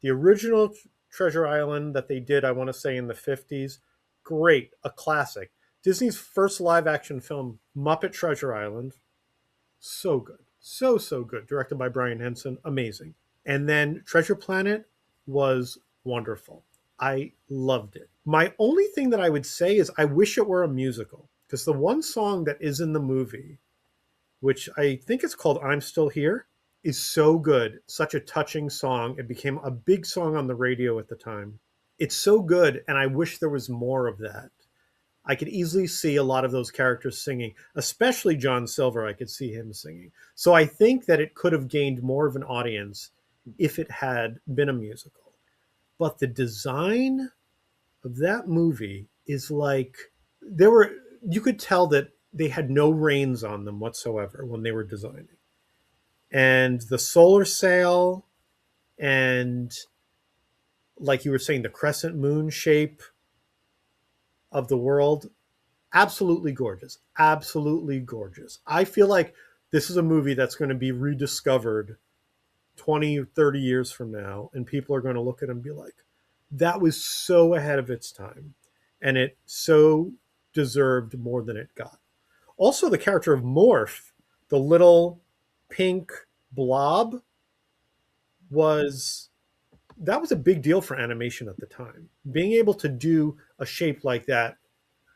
The original Treasure Island that they did, I want to say in the 50s, great, a classic. Disney's first live action film, Muppet Treasure Island, so good. So good. Directed by Brian Henson, amazing. And then Treasure Planet was wonderful. I loved it. My only thing that I would say is I wish it were a musical, because the one song that is in the movie, which I think it's called I'm Still Here, is so good. Such a touching song. It became a big song on the radio at the time. It's so good, and I wish there was more of that. I could easily see a lot of those characters singing, especially John Silver. I could see him singing. So I think that it could have gained more of an audience if it had been a musical. But the design of that movie is like, you could tell that they had no reins on them whatsoever when they were designing. And the solar sail and, like you were saying, the crescent moon shape of the world, absolutely gorgeous. Absolutely gorgeous. I feel like this is a movie that's going to be rediscovered 20, 30 years from now, and people are going to look at it and be like, that was so ahead of its time, and it so deserved more than it got. Also, the character of Morph, the little pink blob, was that was a big deal for animation at the time. Being able to do a shape like that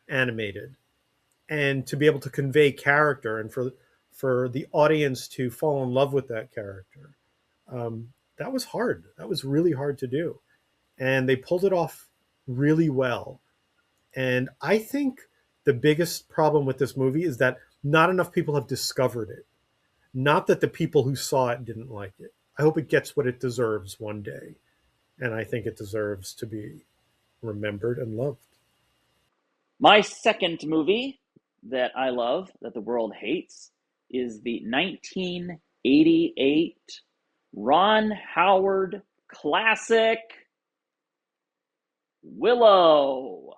animated and to be able to convey character and for the audience to fall in love with that character, that was hard. That was really hard to do, and they pulled it off really well. And I think the biggest problem with this movie is that not enough people have discovered it. Not that the people who saw it didn't like it. I hope it gets what it deserves one day. And I think it deserves to be remembered and loved. My second movie that I love, that the world hates, is the 1988 Ron Howard classic Willow,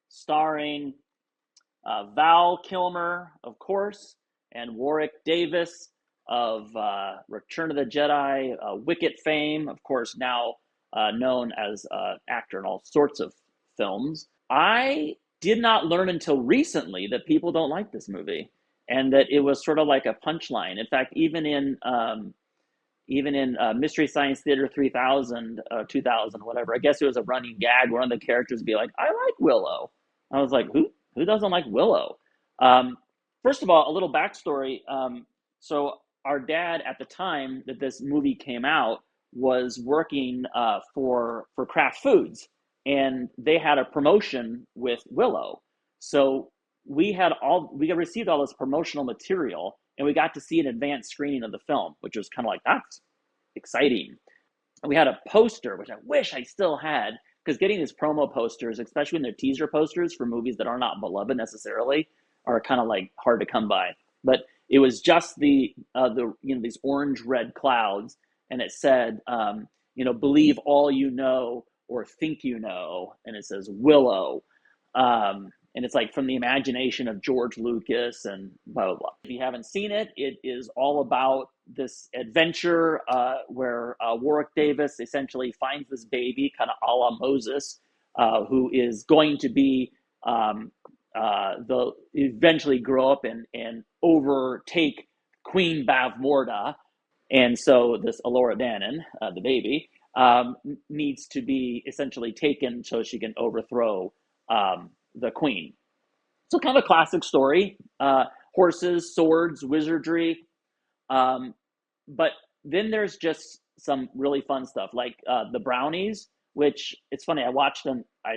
starring Val Kilmer, of course, and Warwick Davis of Return of the Jedi, Wicket fame, of course, now known as actor in all sorts of films. I did not learn until recently that people don't like this movie, and that it was sort of like a punchline. In fact, even in Mystery Science Theater 3000, 2000, whatever, I guess it was a running gag. One of the characters would be like, "I like Willow." I was like, who doesn't like Willow? First of all, a little backstory. So our dad at the time that this movie came out was working for Kraft Foods, and they had a promotion with Willow. So we received all this promotional material, and we got to see an advanced screening of the film, which was kind of like, that's exciting. And we had a poster, which I wish I still had, because getting these promo posters, especially when they're teaser posters for movies that are not beloved necessarily, are kind of like hard to come by. But it was just the these orange red clouds, and it said, believe all you know or think you know, and it says Willow. And it's like from the imagination of George Lucas and blah, blah, blah. If you haven't seen it, it is all about this adventure where Warwick Davis essentially finds this baby, kind of a la Moses, who is going to be eventually grow up and overtake Queen Bavmorda. And so this Elora Danan, the baby, needs to be essentially taken so she can overthrow the queen. So kind of a classic story, horses, swords, wizardry. But then there's just some really fun stuff like the brownies, which it's funny. I was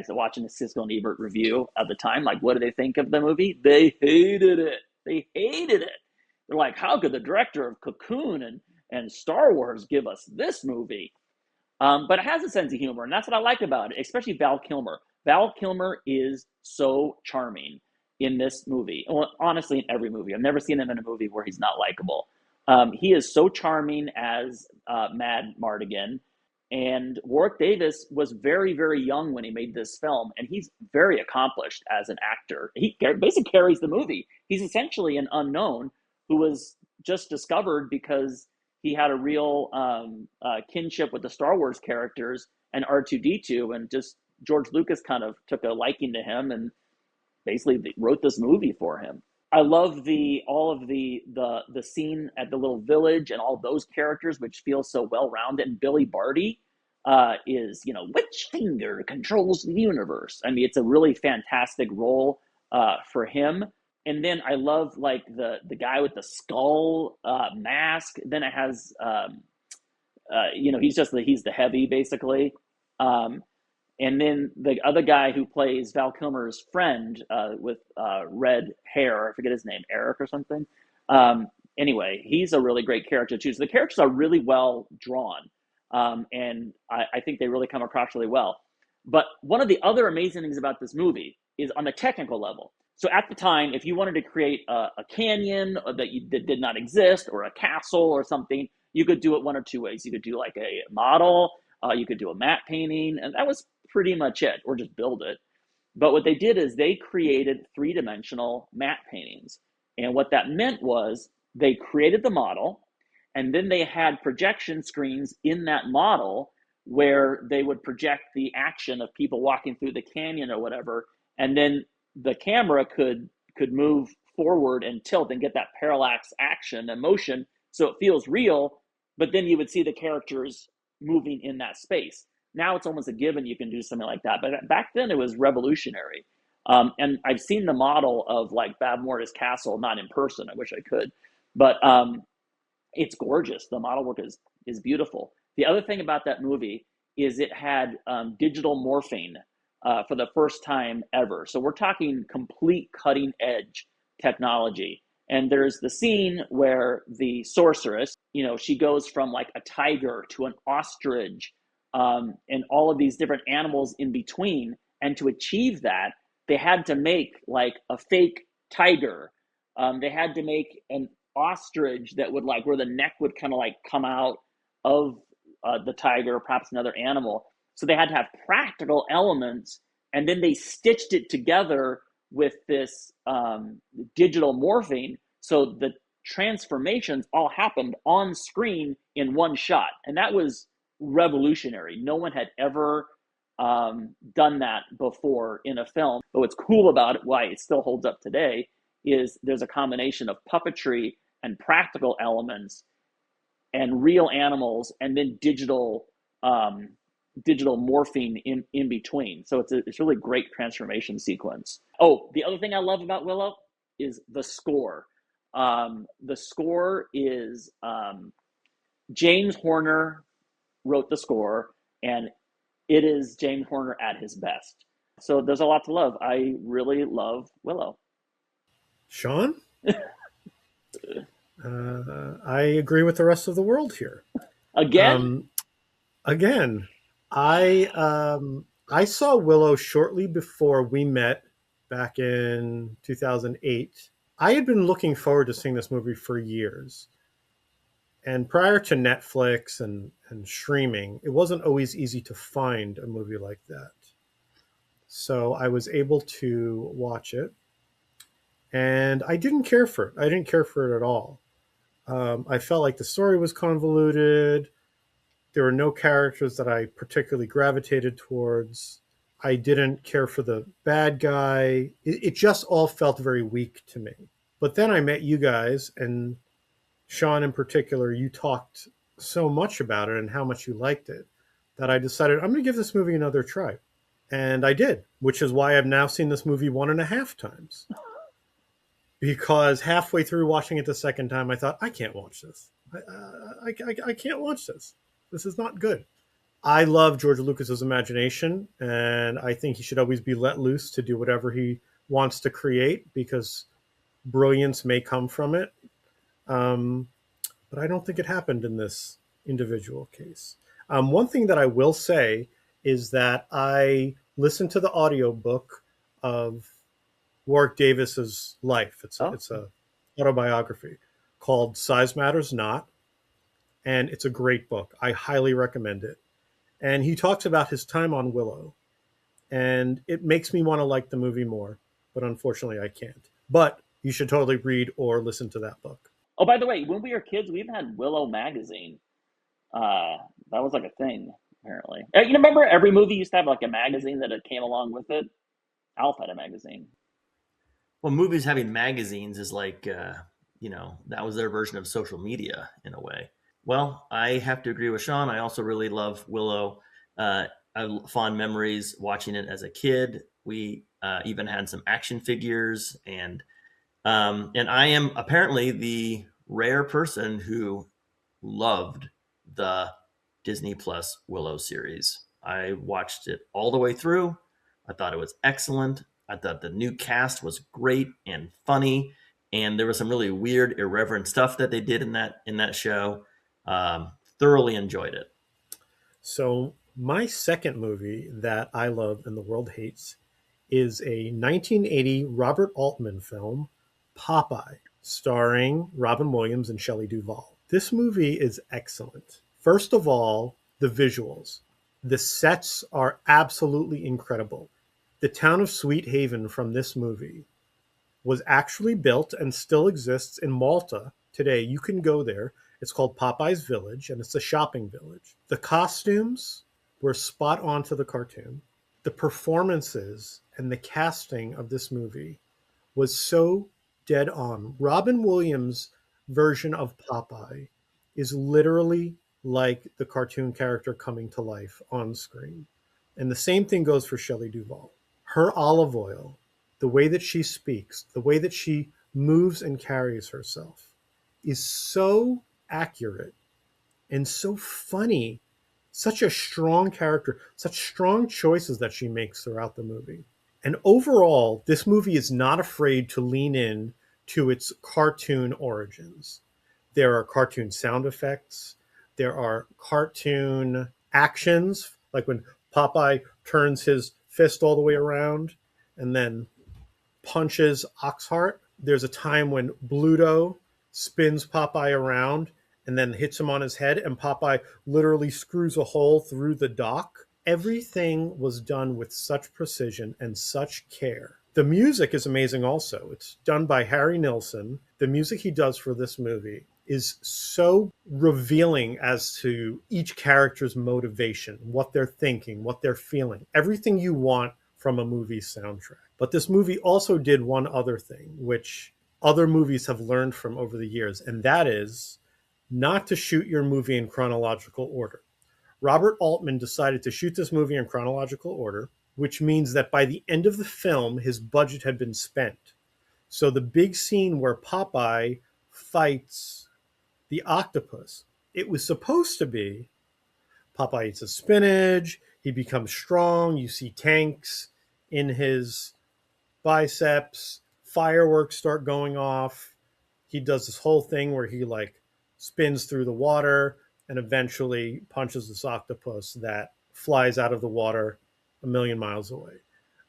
watching the Siskel and Ebert review at the time. Like, what do they think of the movie? They hated it. They're like, how could the director of Cocoon and Star Wars give us this movie? But it has a sense of humor, and that's what I like about it, especially Val Kilmer. Val Kilmer is so charming in this movie. Well, honestly, in every movie. I've never seen him in a movie where he's not likable. He is so charming as Mad Mardigan. And Warwick Davis was very, very young when he made this film, and he's very accomplished as an actor. He basically carries the movie. He's essentially an unknown who was just discovered because he had a real kinship with the Star Wars characters and R2-D2, and just George Lucas kind of took a liking to him and basically wrote this movie for him. I love all of the scene at the little village and all those characters, which feel so well-rounded. And Billy Barty is, which finger controls the universe? I mean, it's a really fantastic role for him. And then I love like the guy with the skull mask. Then it has, he's the heavy basically. And then the other guy who plays Val Kilmer's friend with red hair, I forget his name, Eric or something. Anyway, he's a really great character too. So the characters are really well drawn. And I think they really come across really well. But one of the other amazing things about this movie is on the technical level. So at the time, if you wanted to create a canyon that did not exist, or a castle or something, you could do it one or two ways. You could do like a model, you could do a matte painting, and that was pretty much it, or just build it. But what they did is they created three-dimensional matte paintings. And what that meant was they created the model, and then they had projection screens in that model where they would project the action of people walking through the canyon or whatever. And then the camera could move forward and tilt and get that parallax action and motion, so it feels real, but then you would see the characters moving in that space. Now it's almost a given you can do something like that, but back then it was revolutionary. And I've seen the model of like Bavmorda's castle, not in person. I wish I could, but it's gorgeous. The model work is beautiful. The other thing about that movie is it had digital morphing for the first time ever. So we're talking complete cutting edge technology. And there's the scene where the sorceress, she goes from like a tiger to an ostrich, and all of these different animals in between. And to achieve that, they had to make like a fake tiger. They had to make an ostrich that would like, where the neck would kind of like come out of the tiger, or perhaps another animal. So they had to have practical elements, and then they stitched it together with this digital morphing. So the transformations all happened on screen in one shot. And that was revolutionary. No one had ever done that before in a film. But what's cool about it, why it still holds up today, is there's a combination of puppetry and practical elements and real animals, and then digital morphing in between. So it's really great transformation sequence. Oh, the other thing I love about Willow is the score. The score is James Horner wrote the score, and it is James Horner at his best. So there's a lot to love. I really love Willow. Sean? I agree with the rest of the world here. Again? Again, I saw Willow shortly before we met back in 2008. I had been looking forward to seeing this movie for years. And prior to Netflix and streaming, it wasn't always easy to find a movie like that. So I was able to watch it, and I didn't care for it. I didn't care for it at all. I felt like the story was convoluted. There were no characters that I particularly gravitated towards. I didn't care for the bad guy. It just all felt very weak to me. But then I met you guys, and Sean in particular, you talked so much about it and how much you liked it that I decided I'm going to give this movie another try. And I did, which is why I've now seen this movie 1.5 times. Because halfway through watching it the second time, I thought, I can't watch this. I can't watch this. This is not good. I love George Lucas's imagination, and I think he should always be let loose to do whatever he wants to create, because brilliance may come from it. But I don't think it happened in this individual case. One thing that I will say is that I listened to the audiobook of Warwick Davis's life. It's a autobiography called Size Matters Not, and it's a great book. I highly recommend it. And he talks about his time on Willow, and it makes me want to like the movie more, but unfortunately I can't. But you should totally read or listen to that book. Oh, by the way, when we were kids, we even had Willow magazine. That was like a thing, apparently. You remember every movie used to have like a magazine that it came along with it? Alf had a magazine. Well, movies having magazines is like, that was their version of social media in a way. Well, I have to agree with Sean. I also really love Willow. I have fond memories watching it as a kid. We even had some action figures, and I am apparently the rare person who loved the Disney Plus Willow series. I watched it all the way through. I thought it was excellent. I thought the new cast was great and funny, and there was some really weird, irreverent stuff that they did in that show. Thoroughly enjoyed it. So my second movie that I love and the world hates is a 1980 Robert Altman film, Popeye, starring Robin Williams and Shelley Duvall. This movie is excellent. First of all, the visuals. The sets are absolutely incredible. The town of Sweet Haven from this movie was actually built and still exists in Malta today. You can go there. It's called Popeye's Village, and it's a shopping village. The costumes were spot on to the cartoon. The performances and the casting of this movie was so dead on. Robin Williams' version of Popeye is literally like the cartoon character coming to life on screen. And the same thing goes for Shelley Duvall. Her olive oil, the way that she speaks, the way that she moves and carries herself is so accurate and so funny. Such a strong character, such strong choices that she makes throughout the movie. And overall, this movie is not afraid to lean in to its cartoon origins. There are cartoon sound effects. There are cartoon actions, like when Popeye turns his fist all the way around and then punches Oxheart. There's a time when Bluto spins Popeye around and then hits him on his head, and Popeye literally screws a hole through the dock. Everything was done with such precision and such care. The music is amazing also. It's done by Harry Nilsson. The music he does for this movie is so revealing as to each character's motivation, what they're thinking, what they're feeling, everything you want from a movie soundtrack. But this movie also did one other thing, which other movies have learned from over the years, and that is not to shoot your movie in chronological order. Robert Altman decided to shoot this movie in chronological order, which means that by the end of the film, his budget had been spent. So the big scene where Popeye fights the octopus, it was supposed to be Popeye eats his spinach, he becomes strong, you see tanks in his biceps, fireworks start going off. He does this whole thing where he like spins through the water and eventually punches this octopus that flies out of the water a million miles away.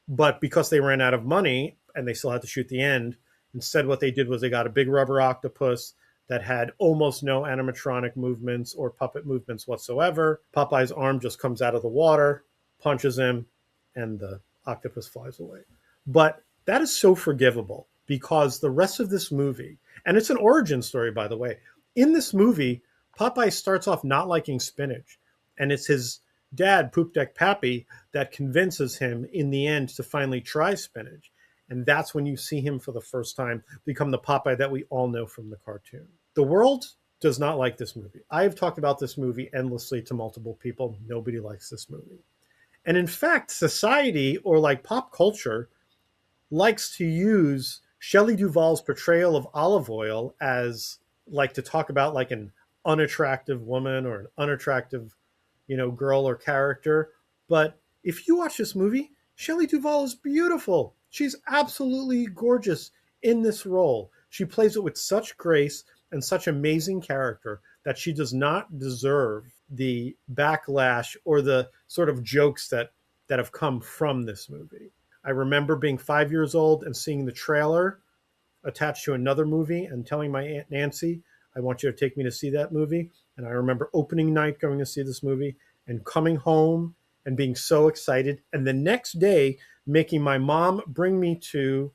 But because they ran out of money and they still had to shoot the end, instead what they did was they got a big rubber octopus that had almost no animatronic movements or puppet movements whatsoever. Popeye's arm just comes out of the water, punches him, and the octopus flies away. But that is so forgivable because the rest of this movie, and it's an origin story, by the way. In this movie, Popeye starts off not liking spinach, and it's his dad, Poop Deck Pappy, that convinces him in the end to finally try spinach. And that's when you see him for the first time become the Popeye that we all know from the cartoon. The world does not like this movie. I have talked about this movie endlessly to multiple people. Nobody likes this movie. And in fact, society or like pop culture likes to use Shelley Duvall's portrayal of olive oil as like to talk about like an unattractive woman or an unattractive, girl or character. But if you watch this movie, Shelley Duvall is beautiful. She's absolutely gorgeous in this role. She plays it with such grace and such amazing character that she does not deserve the backlash or the sort of jokes that have come from this movie. I remember being 5 years old and seeing the trailer attached to another movie and telling my Aunt Nancy, I want you to take me to see that movie. And I remember opening night going to see this movie and coming home and being so excited. And the next day, making my mom bring me to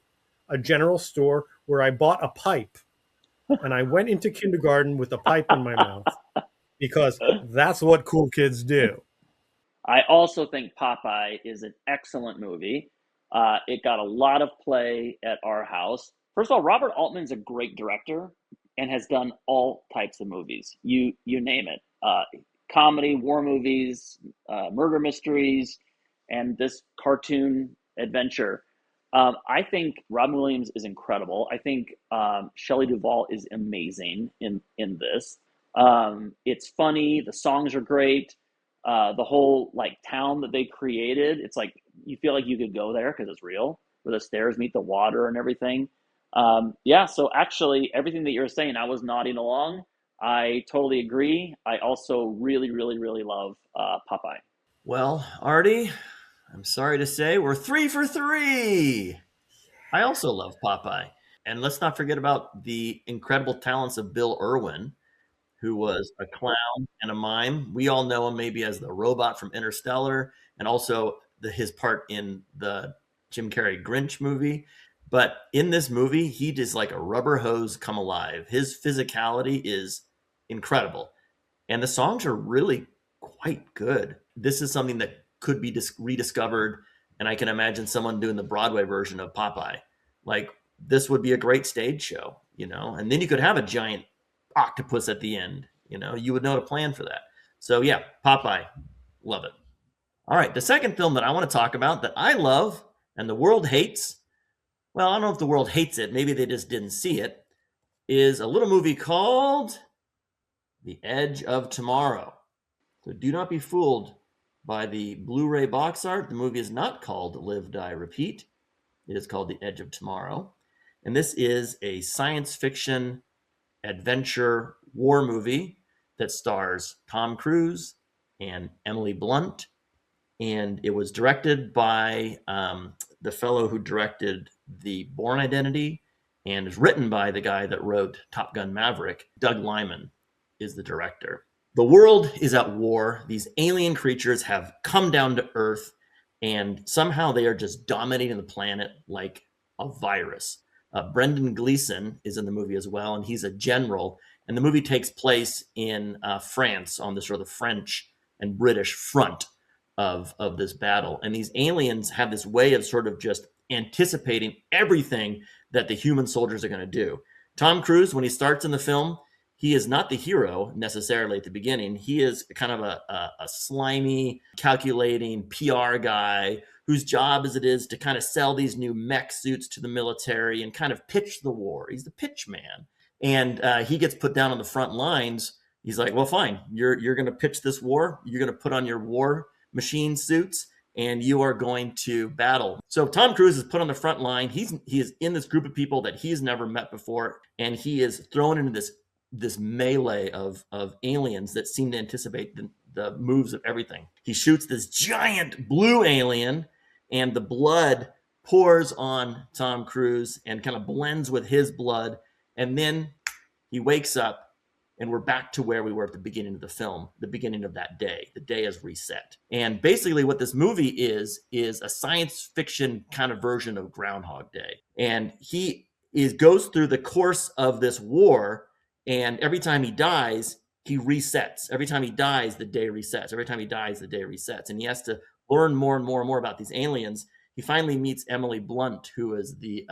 a general store where I bought a pipe. And I went into kindergarten with a pipe in my mouth because that's what cool kids do. I also think Popeye is an excellent movie. It got a lot of play at our house. First of all, Robert Altman's a great director and has done all types of movies. You name it. Comedy, war movies, murder mysteries, and this cartoon adventure. I think Robin Williams is incredible. I think Shelley Duvall is amazing in this. It's funny. The songs are great. The whole like town that they created, it's like you feel like you could go there because it's real, where the stairs meet the water and everything. So actually everything that you're saying, I was nodding along. I totally agree. I also really, really, really love Popeye. Well, Artie, I'm sorry to say we're 3 for 3. I also love Popeye. And let's not forget about the incredible talents of Bill Irwin, who was a clown and a mime. We all know him maybe as the robot from Interstellar and also his part in the Jim Carrey Grinch movie. But in this movie, he just like a rubber hose come alive. His physicality is incredible. And the songs are really quite good. This is something that could be rediscovered. And I can imagine someone doing the Broadway version of Popeye. Like, this would be a great stage show, and then you could have a giant octopus at the end. You would know to plan for that. So yeah, Popeye, love it. All right, the second film that I want to talk about that I love and the world hates, well, I don't know if the world hates it, maybe they just didn't see it, is a little movie called The Edge of Tomorrow. So do not be fooled by the Blu-ray box art. The movie is not called Live, Die, Repeat. It is called The Edge of Tomorrow. And this is a science fiction adventure war movie that stars Tom Cruise and Emily Blunt. And it was directed by the fellow who directed The Bourne Identity and is written by the guy that wrote Top Gun Maverick. Doug Liman is the director. The world is at war. These alien creatures have come down to Earth, and somehow they are just dominating the planet like a virus. Brendan Gleeson is in the movie as well, and he's a general. And the movie takes place in France on the sort of French and British front of this battle. And these aliens have this way of sort of just anticipating everything that the human soldiers are going to do. Tom Cruise, when he starts in the film, he is not the hero necessarily at the beginning. He is kind of a slimy, calculating PR guy whose job as it is to kind of sell these new mech suits to the military and kind of pitch the war. He's the pitch man. And he gets put down on the front lines. He's like, well, fine, you're going to pitch this war. You're going to put on your war machine suits and you are going to battle. So Tom Cruise is put on the front line. He is in this group of people that he's never met before. And he is thrown into this melee of aliens that seem to anticipate the moves of everything. He shoots this giant blue alien, and the blood pours on Tom Cruise and kind of blends with his blood. And then he wakes up, and we're back to where we were at the beginning of the film, the beginning of that day. The day is reset. And basically what this movie is a science fiction kind of version of Groundhog Day. And he goes through the course of this war, and every time he dies, he resets. Every time he dies, the day resets. Every time he dies, the day resets. And he has to learn more and more and more about these aliens. He finally meets Emily Blunt, who is the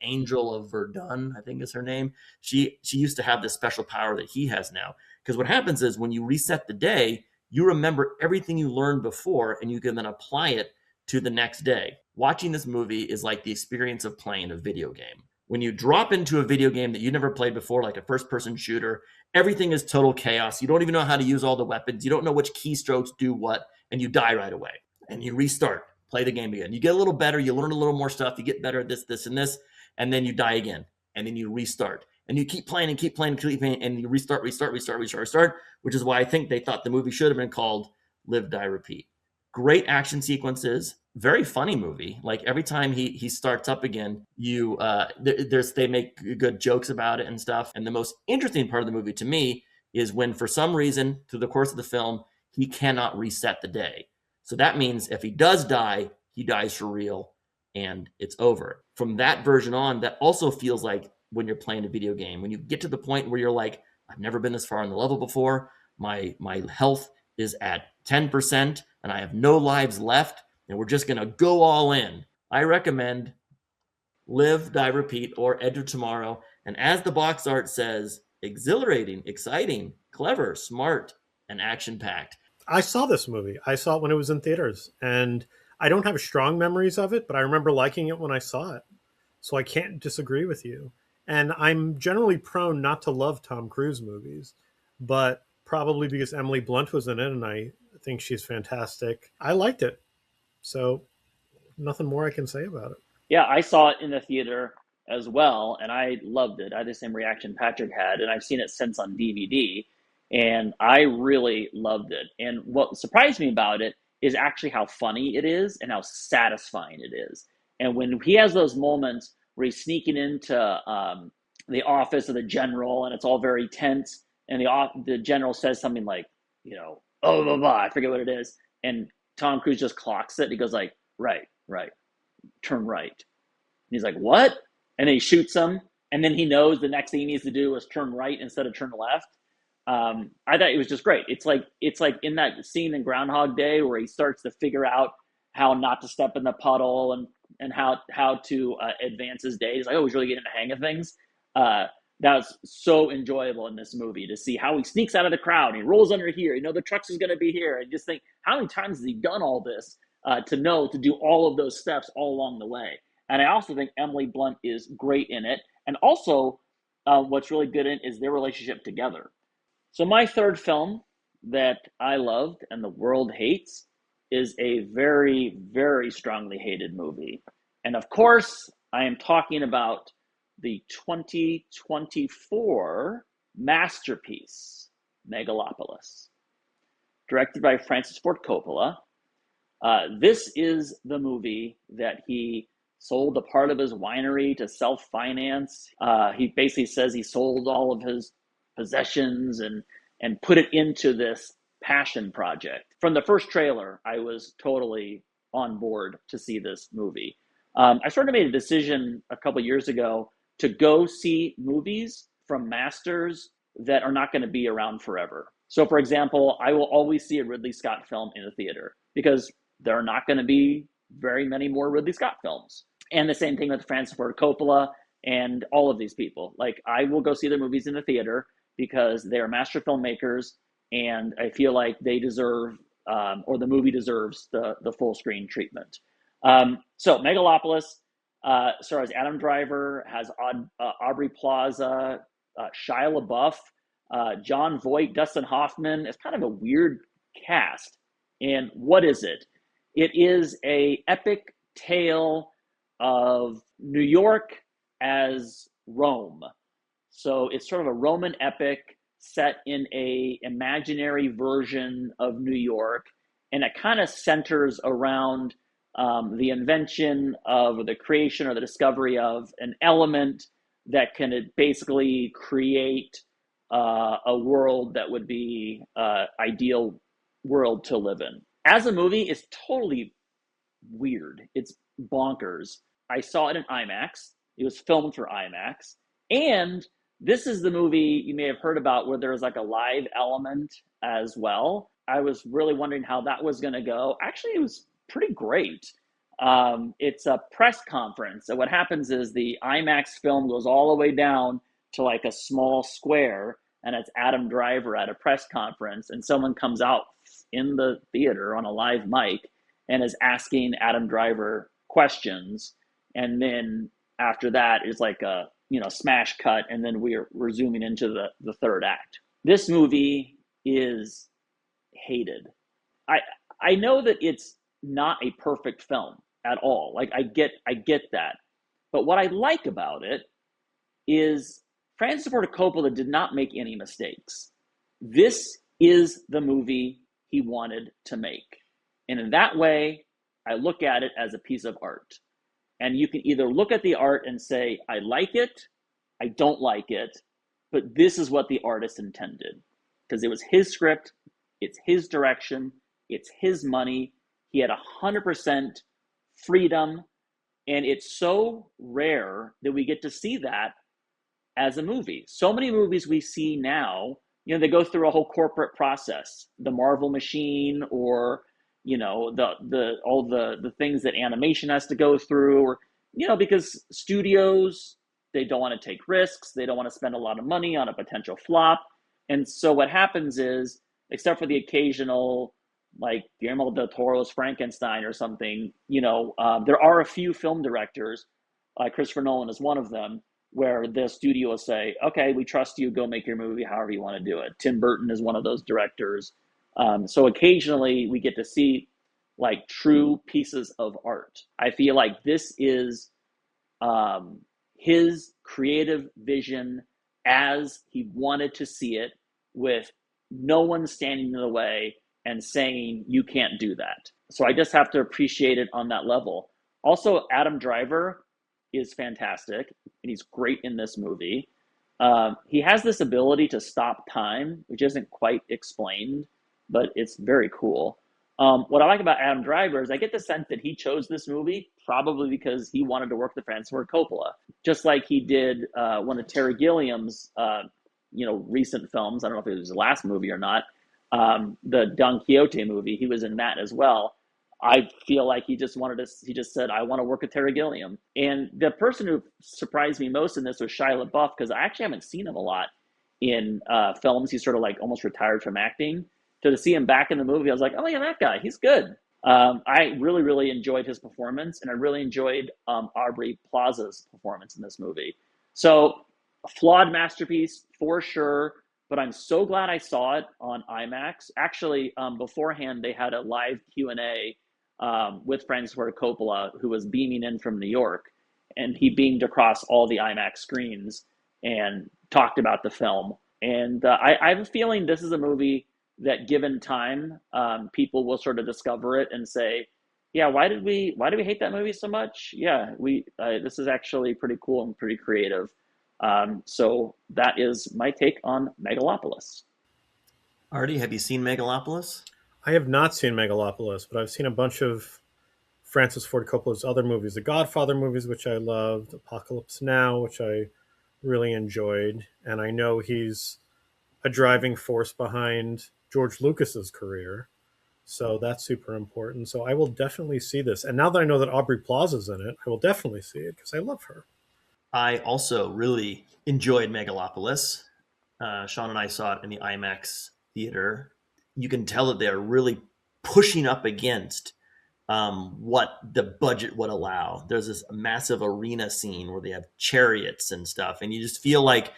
Angel of Verdun, I think is her name. She used to have this special power that he has now. Because what happens is when you reset the day, you remember everything you learned before, and you can then apply it to the next day. Watching this movie is like the experience of playing a video game. When you drop into a video game that you never played before, like a first-person shooter, everything is total chaos. You don't even know how to use all the weapons. You don't know which keystrokes do what, and you die right away. And you restart, play the game again. You get a little better. You learn a little more stuff. You get better at this, and this, and then you die again. And then you restart. And you keep playing, and you restart, which is why I think they thought the movie should have been called Live, Die, Repeat. Great action sequences. Very funny movie. Like every time he starts up again, they make good jokes about it and stuff. And the most interesting part of the movie to me is when, for some reason, through the course of the film, he cannot reset the day. So that means if he does die, he dies for real, and it's over. From that version on, that also feels like when you're playing a video game. When you get to the point where you're like, I've never been this far in the level before. My health is at 10%, and I have no lives left. And we're just going to go all in. I recommend Live, Die, Repeat, or Edge of Tomorrow. And as the box art says, exhilarating, exciting, clever, smart, and action-packed. I saw this movie. I saw it when it was in theaters. And I don't have strong memories of it, but I remember liking it when I saw it. So I can't disagree with you. And I'm generally prone not to love Tom Cruise movies, but probably because Emily Blunt was in it, and I think she's fantastic. I liked it. So nothing more I can say about it. Yeah, I saw it in the theater as well, and I loved it. I had the same reaction Patrick had, and I've seen it since on DVD, and I really loved it. And what surprised me about it is actually how funny it is and how satisfying it is. And when he has those moments where he's sneaking into the office of the general and it's all very tense, and the general says something like, oh, blah, blah, I forget what it is. And Tom Cruise just clocks it. He goes like, right, turn right. And he's like, what? And then he shoots him. And then he knows the next thing he needs to do is turn right instead of turn left. I thought it was just great. It's like in that scene in Groundhog Day where he starts to figure out how not to step in the puddle and how to advance his day. He's like, oh, he's really getting the hang of things. That was so enjoyable in this movie to see how he sneaks out of the crowd and he rolls under here. The trucks is going to be here. And just think, how many times has he done all this to do all of those steps all along the way? And I also think Emily Blunt is great in it. And also, what's really good in it is their relationship together. So my third film that I loved and the world hates is a very, very strongly hated movie. And of course, I am talking about the 2024 masterpiece, Megalopolis, directed by Francis Ford Coppola. This is the movie that he sold a part of his winery to self-finance. He basically says he sold all of his possessions and put it into this passion project. From the first trailer, I was totally on board to see this movie. I sort of made a decision a couple years ago to go see movies from masters that are not going to be around forever. So, for example, I will always see a Ridley Scott film in the theater because there are not going to be very many more Ridley Scott films. And the same thing with Francis Ford Coppola and all of these people. Like, I will go see their movies in the theater because they are master filmmakers, and I feel like they deserve, or the movie deserves, the full screen treatment. So Megalopolis stars Adam Driver, has Aubrey Plaza, Shia LaBeouf, John Voight, Dustin Hoffman. It's kind of a weird cast. And what is it? It is a epic tale of New York as Rome. So it's sort of a Roman epic set in a imaginary version of New York, and it kind of centers around the invention of, or the creation or the discovery of an element that can basically create a world that would be ideal world to live in. As a movie, it's totally weird. It's bonkers. I saw it in IMAX. It was filmed for IMAX. And this is the movie you may have heard about where there's like a live element as well. I was really wondering how that was going to go. Actually, it was pretty great. It's a press conference. So what happens is the IMAX film goes all the way down to like a small square, and it's Adam Driver at a press conference, and someone comes out in the theater on a live mic and is asking Adam Driver questions. And then after that is like a smash cut, and then we're zooming into the third act. This movie is hated. I know that it's not a perfect film at all. Like I get that. But what I like about it is Francis Ford Coppola did not make any mistakes. This is the movie he wanted to make. And in that way, I look at it as a piece of art. And you can either look at the art and say, I like it, I don't like it, but this is what the artist intended. Because it was his script, it's his direction, it's his money. He had 100% freedom. And it's so rare that we get to see that as a movie. So many movies we see now, they go through a whole corporate process, the Marvel machine, or all the things that animation has to go through, or because studios, they don't want to take risks, they don't want to spend a lot of money on a potential flop. And so what happens is, except for the occasional like Guillermo del Toro's Frankenstein or something, there are a few film directors, Christopher Nolan is one of them, where the studio will say, okay, we trust you, go make your movie however you want to do it. Tim Burton is one of those directors. So occasionally we get to see like true pieces of art. I feel like this is his creative vision as he wanted to see it, with no one standing in the way and saying, you can't do that. So I just have to appreciate it on that level. Also, Adam Driver is fantastic, and he's great in this movie. He has this ability to stop time, which isn't quite explained, but it's very cool. What I like about Adam Driver is I get the sense that he chose this movie probably because he wanted to work with Francis Ford Coppola, just like he did one of Terry Gilliam's, recent films. I don't know if it was his last movie or not. The Don Quixote movie, he was in that as well. I feel like he just said, I want to work with Terry Gilliam. And the person who surprised me most in this was Shia LaBeouf, because I actually haven't seen him a lot in films. He's sort of like almost retired from acting. To see him back in the movie, I was like, oh yeah, that guy, he's good. I really, really enjoyed his performance, and I really enjoyed Aubrey Plaza's performance in this movie. So, a flawed masterpiece for sure, but I'm so glad I saw it on IMAX. Actually, beforehand, they had a live Q&A with Francis Ford Coppola, who was beaming in from New York, and he beamed across all the IMAX screens and talked about the film. And I have a feeling this is a movie that, given time, people will sort of discover it and say, yeah, why did we hate that movie so much? Yeah, this is actually pretty cool and pretty creative. So that is my take on Megalopolis. Artie, have you seen Megalopolis? I have not seen Megalopolis, but I've seen a bunch of Francis Ford Coppola's other movies, the Godfather movies, which I loved, Apocalypse Now, which I really enjoyed, and I know he's a driving force behind George Lucas's career. So that's super important. So I will definitely see this. And now that I know that Aubrey Plaza's in it, I will definitely see it because I love her. I also really enjoyed Megalopolis. Sean and I saw it in the IMAX theater. You can tell that they're really pushing up against what the budget would allow. There's this massive arena scene where they have chariots and stuff, and you just feel like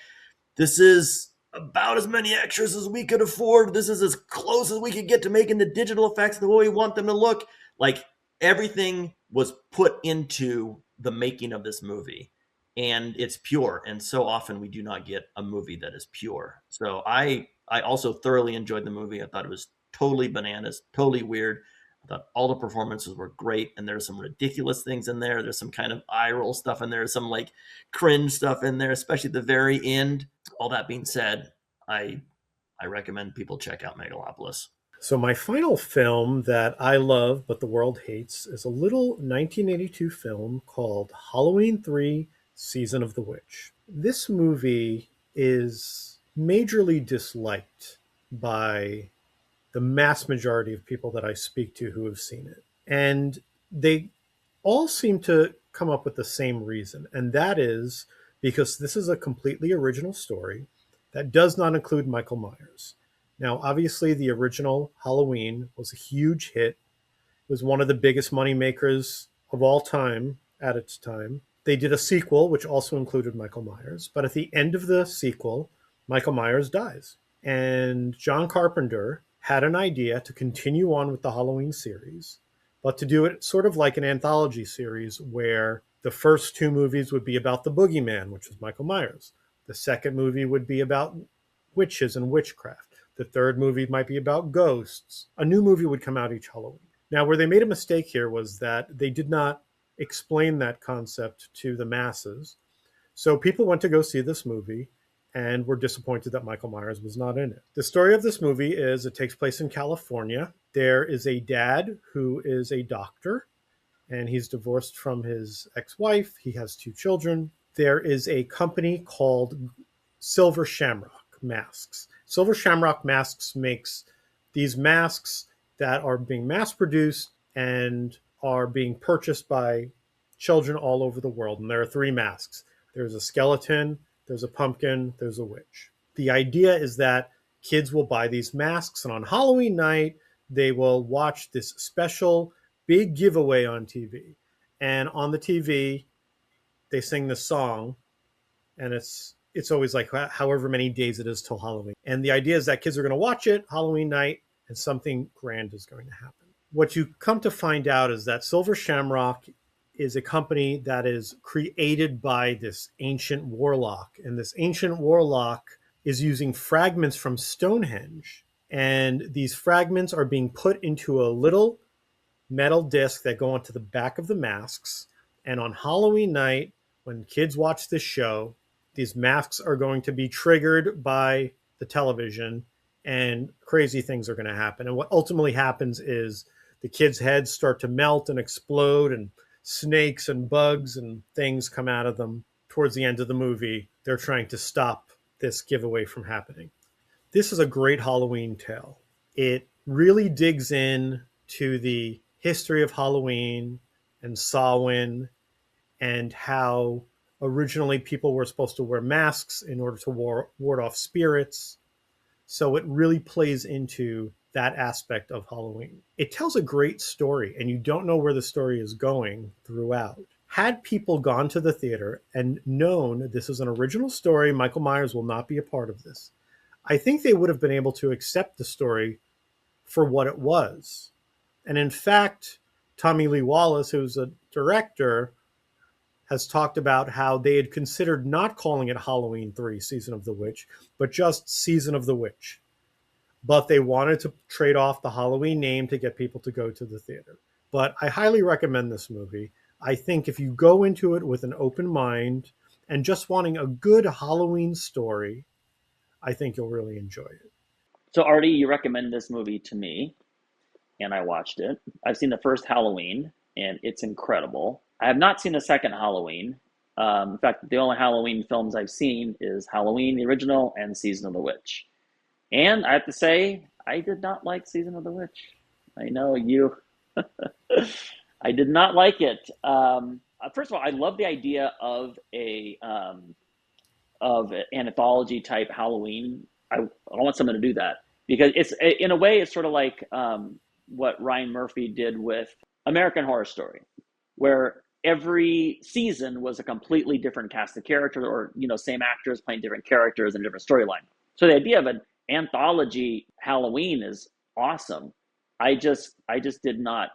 this is about as many extras as we could afford. This is as close as we could get to making the digital effects the way we want them to look. Like, everything was put into the making of this movie, and it's pure. And so often we do not get a movie that is pure. So I also thoroughly enjoyed the movie. I thought it was totally bananas, totally weird. I thought all the performances were great, and there's some ridiculous things in there. There's some kind of eye roll stuff in there, some like cringe stuff in there, especially at the very end. All that being said, I recommend people check out Megalopolis. So my final film that I love but the world hates is a little 1982 film called Halloween 3: Season of the Witch. This movie is majorly disliked by the mass majority of people that I speak to who have seen it. And they all seem to come up with the same reason, and that is because this is a completely original story that does not include Michael Myers. Now, obviously, the original Halloween was a huge hit. It was one of the biggest money makers of all time at its time. They did a sequel, which also included Michael Myers. But at the end of the sequel, Michael Myers dies. And John Carpenter had an idea to continue on with the Halloween series, but to do it sort of like an anthology series where the first two movies would be about the boogeyman, which is Michael Myers. The second movie would be about witches and witchcraft. The third movie might be about ghosts. A new movie would come out each Halloween. Now, where they made a mistake here was that they did not explain that concept to the masses. So people went to go see this movie and were disappointed that Michael Myers was not in it. The story of this movie is it takes place in California. There is a dad who is a doctor, and he's divorced from his ex-wife. He has two children. There is a company called Silver Shamrock Masks. Silver Shamrock Masks makes these masks that are being mass-produced and are being purchased by children all over the world. And there are three masks. There's a skeleton, there's a pumpkin, there's a witch. The idea is that kids will buy these masks, and on Halloween night, they will watch this special big giveaway on TV. And on the TV, they sing this song, and it's always like however many days it is till Halloween. And the idea is that kids are going to watch it Halloween night, and something grand is going to happen. What you come to find out is that Silver Shamrock is a company that is created by this ancient warlock. And this ancient warlock is using fragments from Stonehenge. And these fragments are being put into a little metal discs that go onto the back of the masks. And on Halloween night, when kids watch this show, these masks are going to be triggered by the television and crazy things are going to happen. And what ultimately happens is the kids' heads start to melt and explode, and snakes and bugs and things come out of them. Towards the end of the movie, they're trying to stop this giveaway from happening. This is a great Halloween tale. It really digs in to the history of Halloween and Samhain and how originally people were supposed to wear masks in order to ward off spirits. So it really plays into that aspect of Halloween. It tells a great story, and you don't know where the story is going throughout. Had people gone to the theater and known this is an original story, Michael Myers will not be a part of this, I think they would have been able to accept the story for what it was. And in fact, Tommy Lee Wallace, who's a director, has talked about how they had considered not calling it Halloween 3 Season of the Witch, but just Season of the Witch. But they wanted to trade off the Halloween name to get people to go to the theater. But I highly recommend this movie. I think if you go into it with an open mind and just wanting a good Halloween story, I think you'll really enjoy it. So, Artie, you recommend this movie to me, and I watched it. I've seen the first Halloween, and it's incredible. I have not seen the second Halloween. In fact, the only Halloween films I've seen is Halloween, the original, and Season of the Witch. And I have to say, I did not like Season of the Witch. I know you. I did not like it. First of all, I love the idea of an anthology type Halloween. I want someone to do that because it's in a way it's sort of like what Ryan Murphy did with American Horror Story, where every season was a completely different cast of characters, or same actors playing different characters and a different storyline. So the idea of an anthology Halloween is awesome. I just did not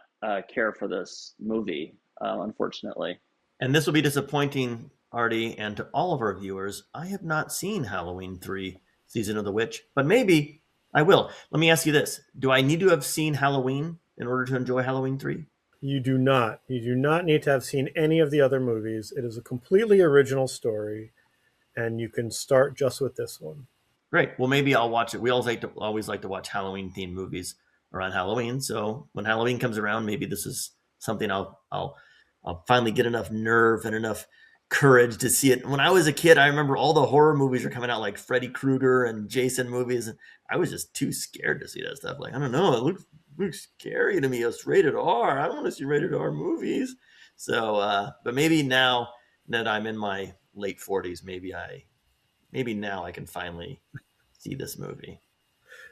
care for this movie, unfortunately. And this will be disappointing, Artie, and to all of our viewers. I have not seen Halloween 3 Season of the Witch, but maybe I will. Let me ask you this. Do I need to have seen Halloween in order to enjoy Halloween 3? You do not. You do not need to have seen any of the other movies. It is a completely original story, and you can start just with this one. Great. Well, maybe I'll watch it. We always like to watch Halloween-themed movies around Halloween. So when Halloween comes around, maybe this is something I'll finally get enough nerve and enough courage to see it. When I was a kid, I remember all the horror movies were coming out, like Freddy Krueger and Jason movies, and I was just too scared to see that stuff. Like, I don't know, it looks scary to me. It's rated R. I don't want to see rated R movies. So, but maybe now that I'm in my late 40s, maybe now I can finally see this movie.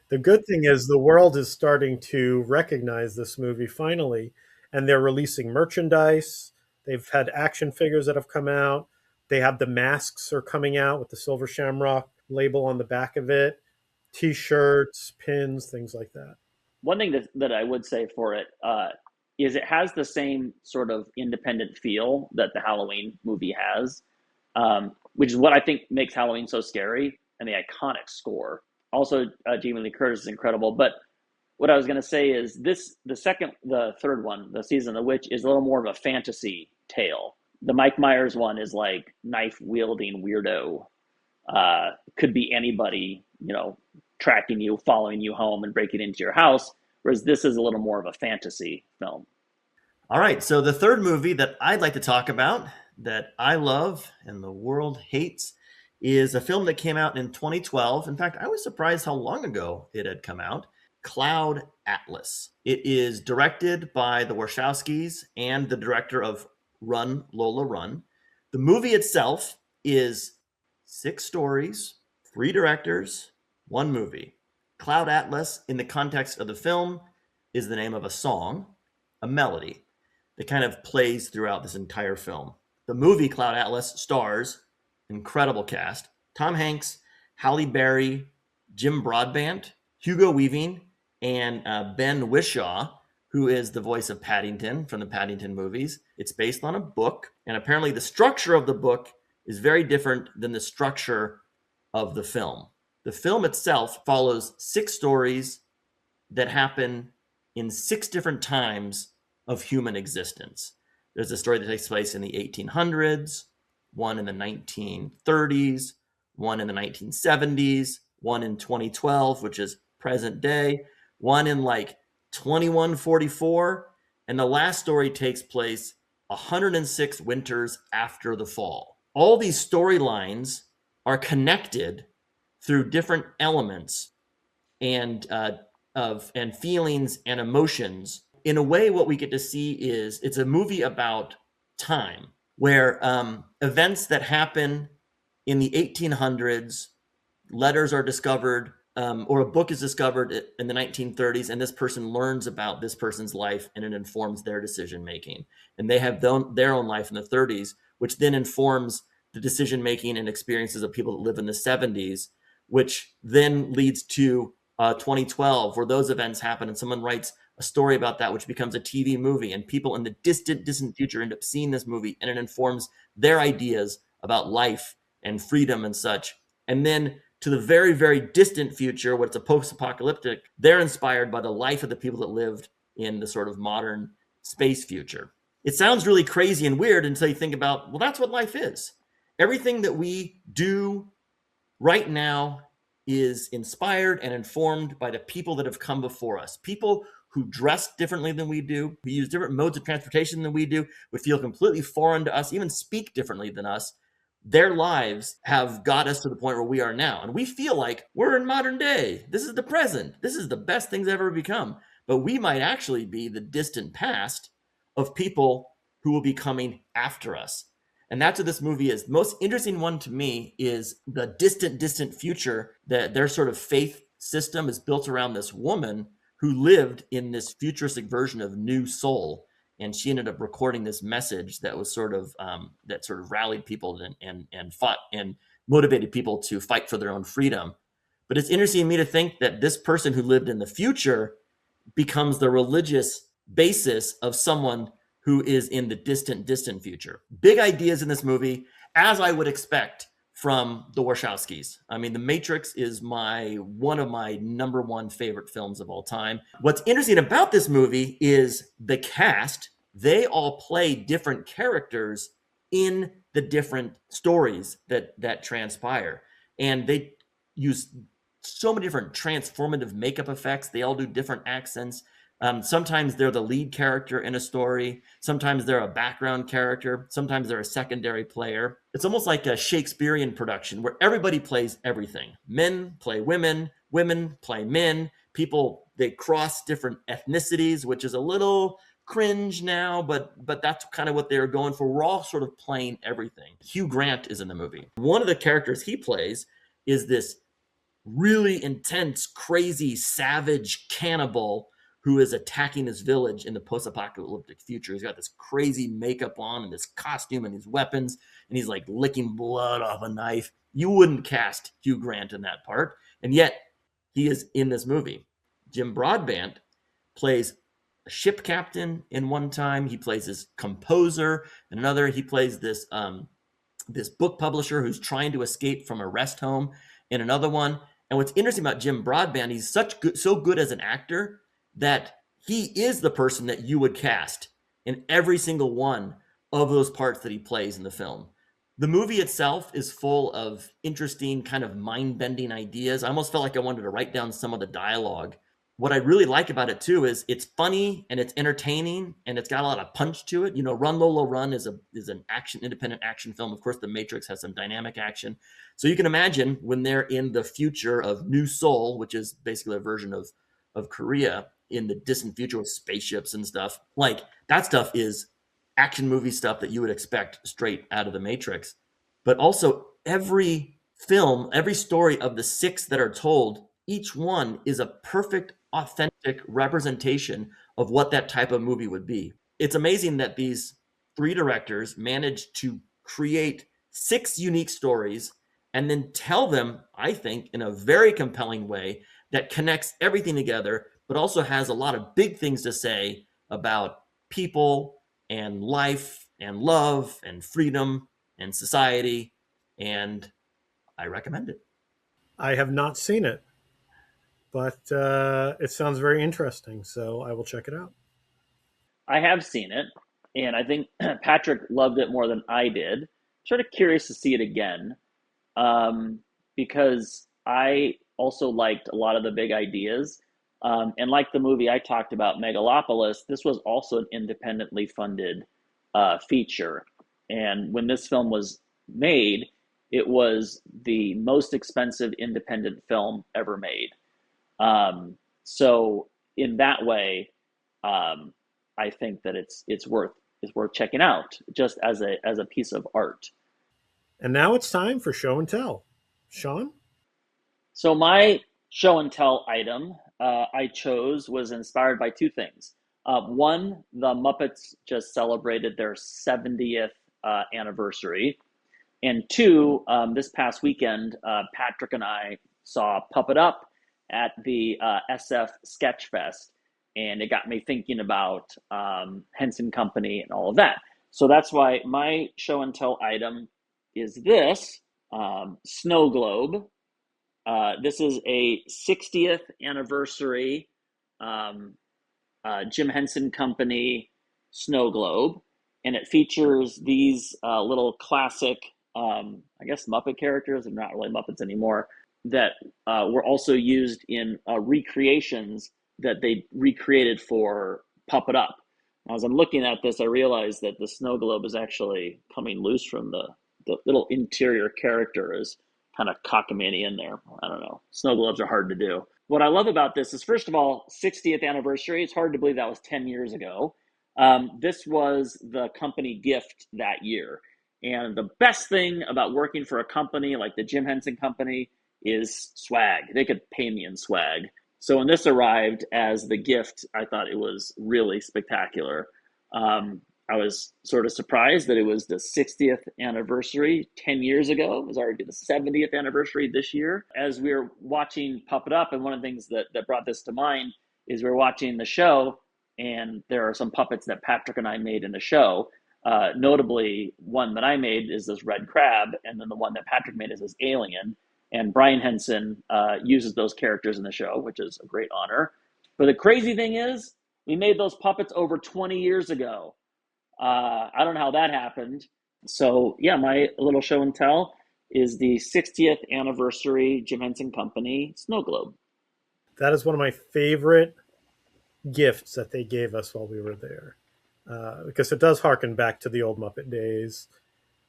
The good thing is the world is starting to recognize this movie finally, and they're releasing merchandise. They've had action figures that have come out. They have the masks are coming out with the Silver Shamrock label on the back of it, T-shirts, pins, things like that. One thing that I would say for it is it has the same sort of independent feel that the Halloween movie has, which is what I think makes Halloween so scary, and the iconic score. Also, Jamie Lee Curtis is incredible. But what I was going to say is the third one, the Season of the Witch, is a little more of a fantasy tale. The Mike Myers one is like knife-wielding weirdo. Could be anybody, tracking you, following you home, and breaking into your house. Whereas this is a little more of a fantasy film. All right. So the third movie that I'd like to talk about that I love and the world hates is a film that came out in 2012. In fact, I was surprised how long ago it had come out. Cloud Atlas. It is directed by the Wachowskis and the director of Run, Lola, Run. The movie itself is 6 stories, 3 directors, 1 movie. Cloud Atlas, in the context of the film, is the name of a song, a melody that kind of plays throughout this entire film. The movie Cloud Atlas stars incredible cast: Tom Hanks, Halle Berry, Jim Broadbent, Hugo Weaving, and Ben Whishaw, who is the voice of Paddington from the Paddington movies. It's based on a book, and apparently the structure of the book is very different than the structure of the film. The film itself follows 6 stories that happen in 6 different times of human existence. There's a story that takes place in the 1800s, one in the 1930s, one in the 1970s, one in 2012, which is present day, one in like 2144, and the last story takes place 106 winters after the fall. All these storylines are connected through different elements and and feelings and emotions. In a way, what we get to see is it's a movie about time, where events that happen in the 1800s, letters are discovered, or a book is discovered in the 1930s, and this person learns about this person's life, and it informs their decision making. And they have their own life in the 30s, which then informs the decision making and experiences of people that live in the 70s, which then leads to 2012, where those events happen, and someone writes a story about that, which becomes a TV movie, and people in the distant future end up seeing this movie, and it informs their ideas about life and freedom and such. And then to the very, very distant future, where it's a post-apocalyptic, they're inspired by the life of the people that lived in the sort of modern space future. It sounds really crazy and weird until you think about, well, that's what life is. Everything that we do right now is inspired and informed by the people that have come before us. People who dress differently than we do, who use different modes of transportation than we do, would feel completely foreign to us, even speak differently than us. Their lives have got us to the point where we are now. And we feel like we're in modern day. This is the present. This is the best things ever become. But we might actually be the distant past of people who will be coming after us. And that's what this movie is. The most interesting one to me is the distant future, that their sort of faith system is built around this woman who lived in this futuristic version of New Soul. And she ended up recording this message that was sort of rallied people and fought and motivated people to fight for their own freedom. But it's interesting to me to think that this person who lived in the future becomes the religious basis of someone who is in the distant future. Big ideas in this movie, as I would expect from the Wachowskis. I mean, The Matrix is one of my number one favorite films of all time. What's interesting about this movie is the cast. They all play different characters in the different stories that transpire. And they use so many different transformative makeup effects. They all do different accents. Sometimes they're the lead character in a story. Sometimes they're a background character. Sometimes they're a secondary player. It's almost like a Shakespearean production where everybody plays everything. Men play women, women play men. People, they cross different ethnicities, which is a little cringe now, but that's kind of what they're going for. We're all sort of playing everything. Hugh Grant is in the movie. One of the characters he plays is this really intense, crazy, savage cannibal who is attacking his village in the post-apocalyptic future. He's got this crazy makeup on and this costume and these weapons, and he's like licking blood off a knife. You wouldn't cast Hugh Grant in that part, and yet he is in this movie. Jim Broadbent plays a ship captain in one time. He plays this composer in another. He plays this book publisher who's trying to escape from a rest home in another one. And what's interesting about Jim Broadbent, he's so good as an actor that he is the person that you would cast in every single one of those parts that he plays in the film. The movie itself is full of interesting, kind of mind-bending ideas. I almost felt like I wanted to write down some of the dialogue. What I really like about it too is it's funny and it's entertaining and it's got a lot of punch to it. You know, Run Lola Run is an independent action film. Of course, The Matrix has some dynamic action. So you can imagine when they're in the future of New Seoul, which is basically a version of Korea, in the distant future with spaceships and stuff, like that stuff is action movie stuff that you would expect straight out of The Matrix. But also every film, every story of the 6 that are told, each one is a perfect, authentic representation of what that type of movie would be. It's amazing that these 3 directors managed to create 6 unique stories and then tell them, I think, in a very compelling way that connects everything together, but also has a lot of big things to say about people and life and love and freedom and society. And I recommend it. I have not seen it, but it sounds very interesting, so I will check it out. I have seen it, and I think Patrick loved it more than I did. Sort of curious to see it again, um, because I also liked a lot of the big ideas. And like the movie I talked about, Megalopolis, this was also an independently funded feature. And when this film was made, it was the most expensive independent film ever made. So in that way, um, I think that it's worth checking out just as a piece of art. And now it's time for show and tell. Sean? So my show and tell item I chose was inspired by two things. One, the Muppets just celebrated their 70th anniversary, and two, this past weekend, Patrick and I saw Puppet Up at the SF Sketch Fest, and it got me thinking about Henson Company and all of that. So that's why my show and tell item is this snow globe. This is a 60th anniversary um, Jim Henson Company snow globe, and it features these little classic, I guess, Muppet characters. They're not really Muppets anymore. That were also used in recreations that they recreated for Puppet Up. As I'm looking at this, I realized that the snow globe is actually coming loose from the little interior character is kind of cockamamie in there. I don't know. Snow globes are hard to do. What I love about this is, first of all, 60th anniversary. It's hard to believe that was 10 years ago. This was the company gift that year. And the best thing about working for a company like the Jim Henson Company is swag. They could pay me in swag. So when this arrived as the gift, I thought it was really spectacular. I was sort of surprised that it was the 60th anniversary 10 years ago. It was already the 70th anniversary this year. As we were watching Puppet Up, and one of the things that brought this to mind is we were watching the show, and there are some puppets that Patrick and I made in the show. Notably, one that I made is this red crab, and then the one that Patrick made is this alien. And Brian Henson uses those characters in the show, which is a great honor. But the crazy thing is, we made those puppets over 20 years ago. I don't know how that happened. So yeah, my little show and tell is the 60th anniversary Jim Henson Company snow globe. That is one of my favorite gifts that they gave us while we were there, because it does harken back to the old Muppet days.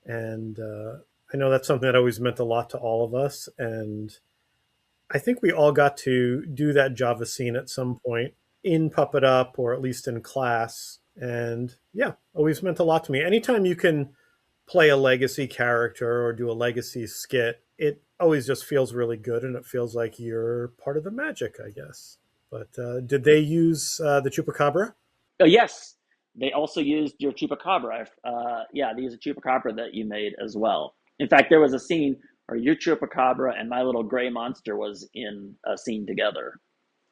And I know that's something that always meant a lot to all of us. And I think we all got to do that Java scene at some point in Puppet Up, or at least in class. And yeah, always meant a lot to me. Anytime you can play a legacy character or do a legacy skit, it always just feels really good, and it feels like you're part of the magic, I guess. But did they use the Chupacabra? Oh, yes, they also used your Chupacabra. Yeah, they used a Chupacabra that you made as well. In fact, there was a scene where your Chupacabra and my little gray monster was in a scene together.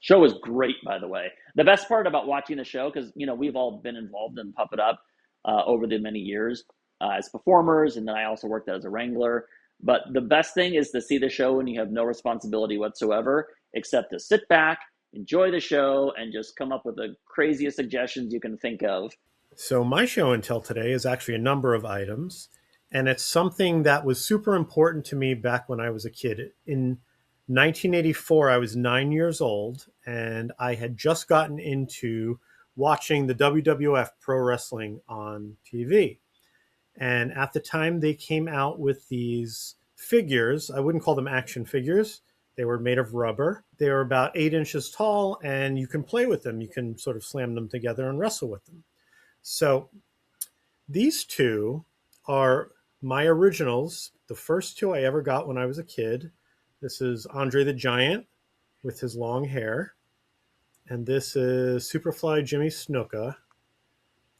Show was great, by the way. The best part about watching the show, because we've all been involved in Puppet Up over the many years as performers, and then I also worked as a wrangler. But the best thing is to see the show when you have no responsibility whatsoever, except to sit back, enjoy the show, and just come up with the craziest suggestions you can think of. So my show and tell today is actually a number of items, and it's something that was super important to me back when I was a kid. In 1984, I was 9 years old, and I had just gotten into watching the WWF Pro Wrestling on TV. And at the time, they came out with these figures. I wouldn't call them action figures. They were made of rubber. They were about 8 inches tall, and you can play with them. You can sort of slam them together and wrestle with them. So these two are my originals, the first two I ever got when I was a kid. This is Andre the Giant with his long hair. And this is Superfly Jimmy Snuka.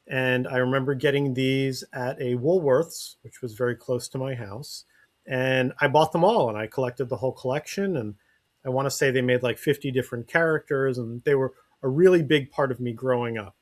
And I remember getting these at a Woolworth's, which was very close to my house. And I bought them all, and I collected the whole collection. And I want to say they made like 50 different characters, and they were a really big part of me growing up.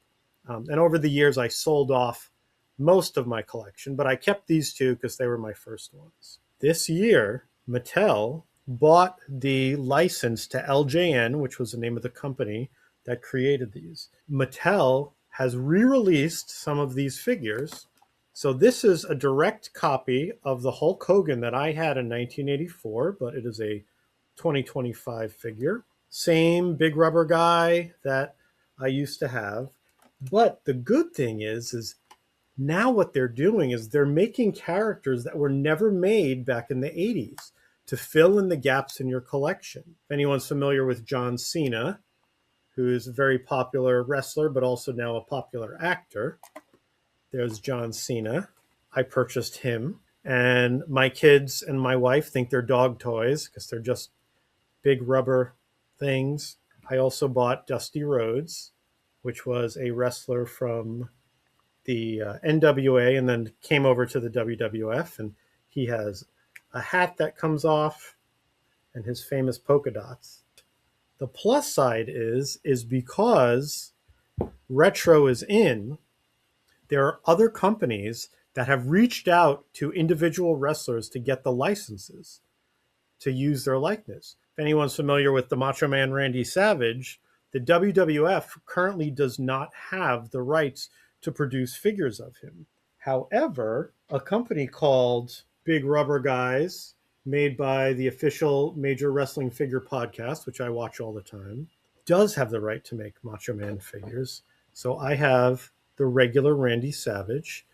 And over the years, I sold off most of my collection, but I kept these two because they were my first ones. This year, Mattel bought the license to LJN, which was the name of the company that created these. Mattel has re-released some of these figures. So this is a direct copy of the Hulk Hogan that I had in 1984, but it is a 2025 figure. Same big rubber guy that I used to have. But the good thing is now what they're doing is they're making characters that were never made back in the 80s to fill in the gaps in your collection. If anyone's familiar with John Cena, who is a very popular wrestler, but also now a popular actor, there's John Cena. I purchased him. And my kids and my wife think they're dog toys because they're just big rubber things. I also bought Dusty Rhodes, which was a wrestler from the NWA and then came over to the WWF. And he has a hat that comes off and his famous polka dots. The plus side is because retro is in, there are other companies that have reached out to individual wrestlers to get the licenses to use their likeness. If anyone's familiar with the Macho Man Randy Savage, the WWF currently does not have the rights to produce figures of him. However, a company called Big Rubber Guys, made by the official Major Wrestling Figure podcast, which I watch all the time, does have the right to make Macho Man figures. So I have the regular Randy Savage,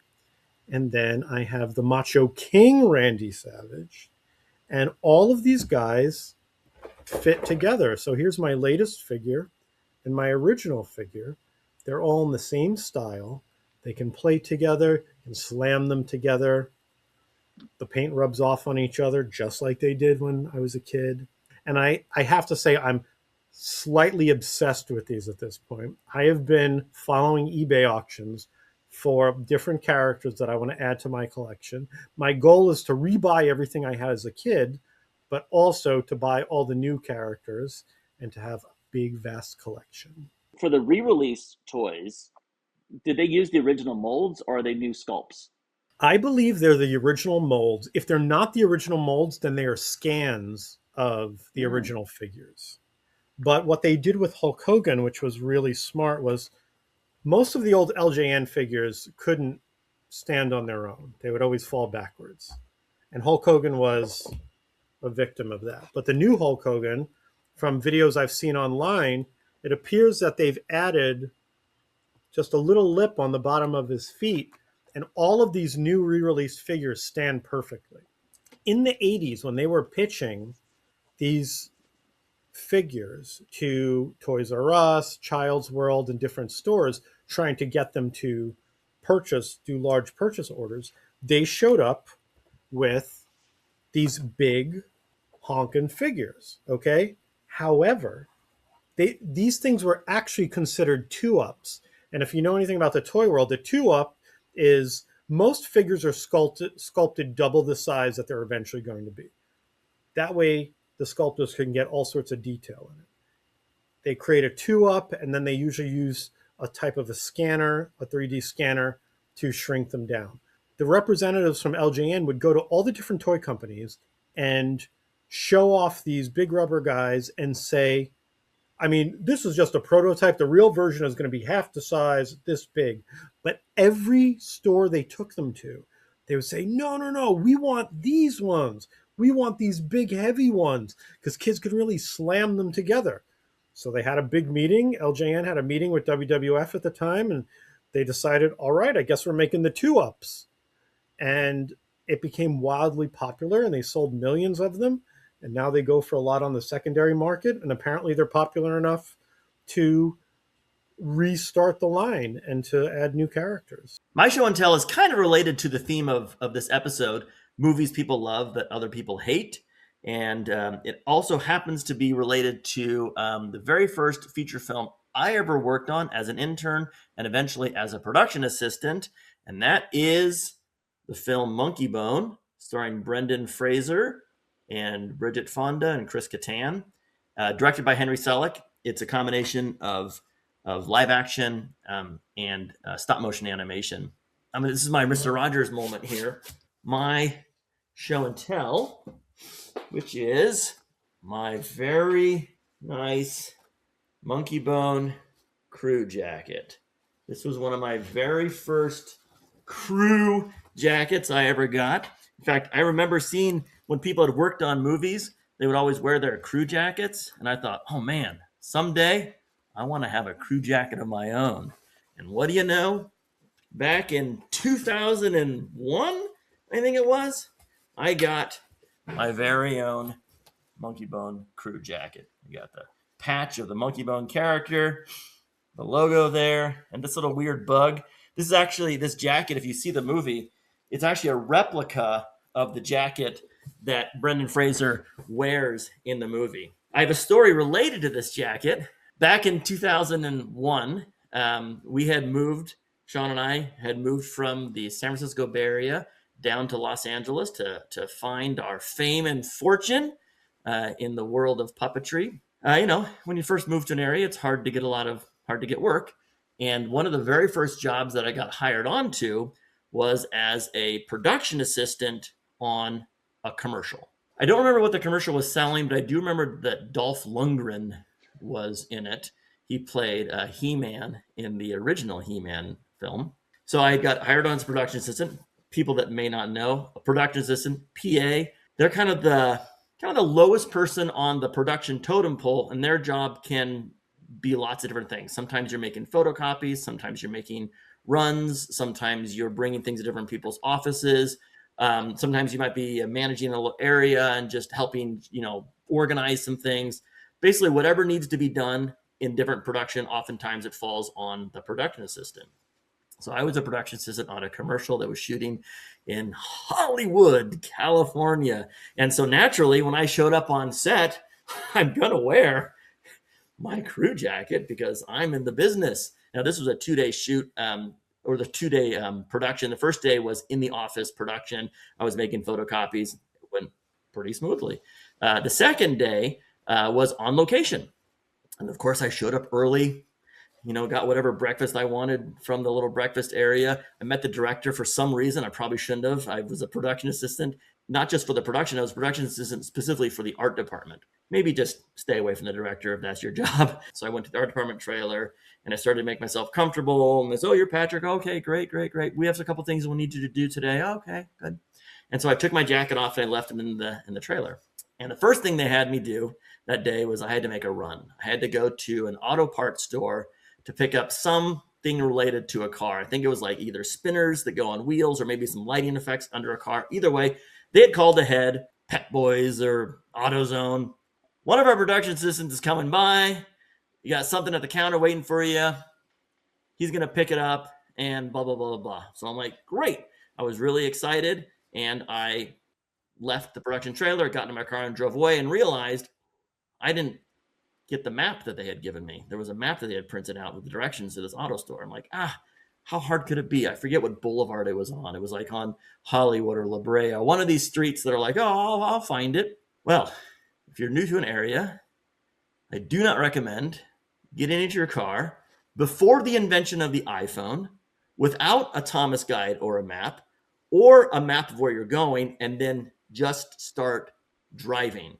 and then I have the Macho King Randy Savage, and all of these guys fit together. So here's my latest figure and my original figure. They're all in the same style. They can play together and slam them together. The paint rubs off on each other just like they did when I was a kid. And I have to say I'm slightly obsessed with these at this point. I have been following eBay auctions for different characters that I want to add to my collection. My goal is to rebuy everything I had as a kid, but also to buy all the new characters and to have a big, vast collection. For the re-release toys, did they use the original molds or are they new sculpts? I believe they're the original molds. If they're not the original molds, then they are scans of the original figures. But what they did with Hulk Hogan, which was really smart, was most of the old LJN figures couldn't stand on their own. They would always fall backwards. And Hulk Hogan was a victim of that. But the new Hulk Hogan, from videos I've seen online, it appears that they've added just a little lip on the bottom of his feet, and all of these new re-released figures stand perfectly. In the 80s, when they were pitching these figures to Toys R Us, Child's World, and different stores, trying to get them to do large purchase orders, they showed up with these big honkin' figures, okay? However, these things were actually considered two-ups. And if you know anything about the toy world, the two-up is most figures are sculpted double the size that they're eventually going to be. That way, the sculptors can get all sorts of detail in it. They create a two-up, and then they usually use a type of a scanner, a 3D scanner, to shrink them down. The representatives from LJN would go to all the different toy companies and show off these big rubber guys and say, I mean, this is just a prototype. The real version is going to be half the size, this big. But every store they took them to, they would say, no, we want these ones. We want these big, heavy ones because kids could really slam them together. So they had a big meeting. LJN had a meeting with WWF at the time, and they decided, all right, I guess we're making the two-ups. And it became wildly popular, and they sold millions of them. And now they go for a lot on the secondary market. And apparently they're popular enough to restart the line and to add new characters. My show and tell is kind of related to the theme of this episode, movies people love that other people hate. And it also happens to be related to the very first feature film I ever worked on as an intern and eventually as a production assistant. And that is the film Monkey Bone, starring Brendan Fraser and Bridget Fonda and Chris Kattan, directed by Henry Selick. It's a combination of live action and stop motion animation. I mean, this is my Mr. Rogers moment here. My show and tell, which is my very nice Monkey Bone crew jacket. This was one of my very first crew jackets I ever got. In fact, I remember seeing when people had worked on movies, they would always wear their crew jackets. And I thought, oh man, someday I want to have a crew jacket of my own. And what do you know? Back in 2001, I think it was, I got my very own Monkey Bone crew jacket. You got the patch of the Monkey Bone character, the logo there, and this little weird bug. This is actually, this jacket, if you see the movie, it's actually a replica of the jacket that Brendan Fraser wears in the movie. I have a story related to this jacket. Back in 2001, we had moved, Sean and I had moved from the San Francisco Bay Area down to Los Angeles to find our fame and fortune in the world of puppetry. When you first move to an area, it's hard to get work. And one of the very first jobs that I got hired onto was as a production assistant on a commercial. I don't remember what the commercial was selling, but I do remember that Dolph Lundgren was in it. He played He-Man in the original He-Man film. So I got hired on as a production assistant. People that may not know, a production assistant, PA, they're kind of the lowest person on the production totem pole, and their job can be lots of different things. Sometimes you're making photocopies, sometimes you're making runs, sometimes you're bringing things to different people's offices. Sometimes you might be managing a little area and just helping, organize some things. Basically, whatever needs to be done in different production, oftentimes it falls on the production assistant. So I was a production assistant on a commercial that was shooting in Hollywood, California. And so naturally, when I showed up on set, I'm going to wear my crew jacket because I'm in the business. Now, this was a 2-day shoot or the 2-day production. The first day was in the office production. I was making photocopies. It went pretty smoothly. The second day was on location. And of course, I showed up early, got whatever breakfast I wanted from the little breakfast area. I met the director for some reason. I probably shouldn't have. I was a production assistant, not just for the production. I was a production assistant specifically for the art department. Maybe just stay away from the director if that's your job. So I went to the art department trailer and I started to make myself comfortable. And they said, oh, you're Patrick. Okay, great. We have a couple things we'll need you to do today. Okay, good. And so I took my jacket off and I left him in the trailer. And the first thing they had me do that day was I had to make a run. I had to go to an auto parts store to pick up something related to a car. I think it was like either spinners that go on wheels or maybe some lighting effects under a car. Either way, they had called ahead, Pet Boys or AutoZone. One of our production assistants is coming by. You got something at the counter waiting for you. He's going to pick it up and blah, blah, blah, blah, blah. So I'm like, great. I was really excited. And I left the production trailer, got into my car and drove away and realized I didn't get the map that they had given me. There was a map that they had printed out with the directions to this auto store. I'm like, how hard could it be? I forget what boulevard it was on. It was like on Hollywood or La Brea, one of these streets that are like, oh, I'll find it. Well, if you're new to an area, I do not recommend getting into your car before the invention of the iPhone without a Thomas guide or a map of where you're going, and then just start driving.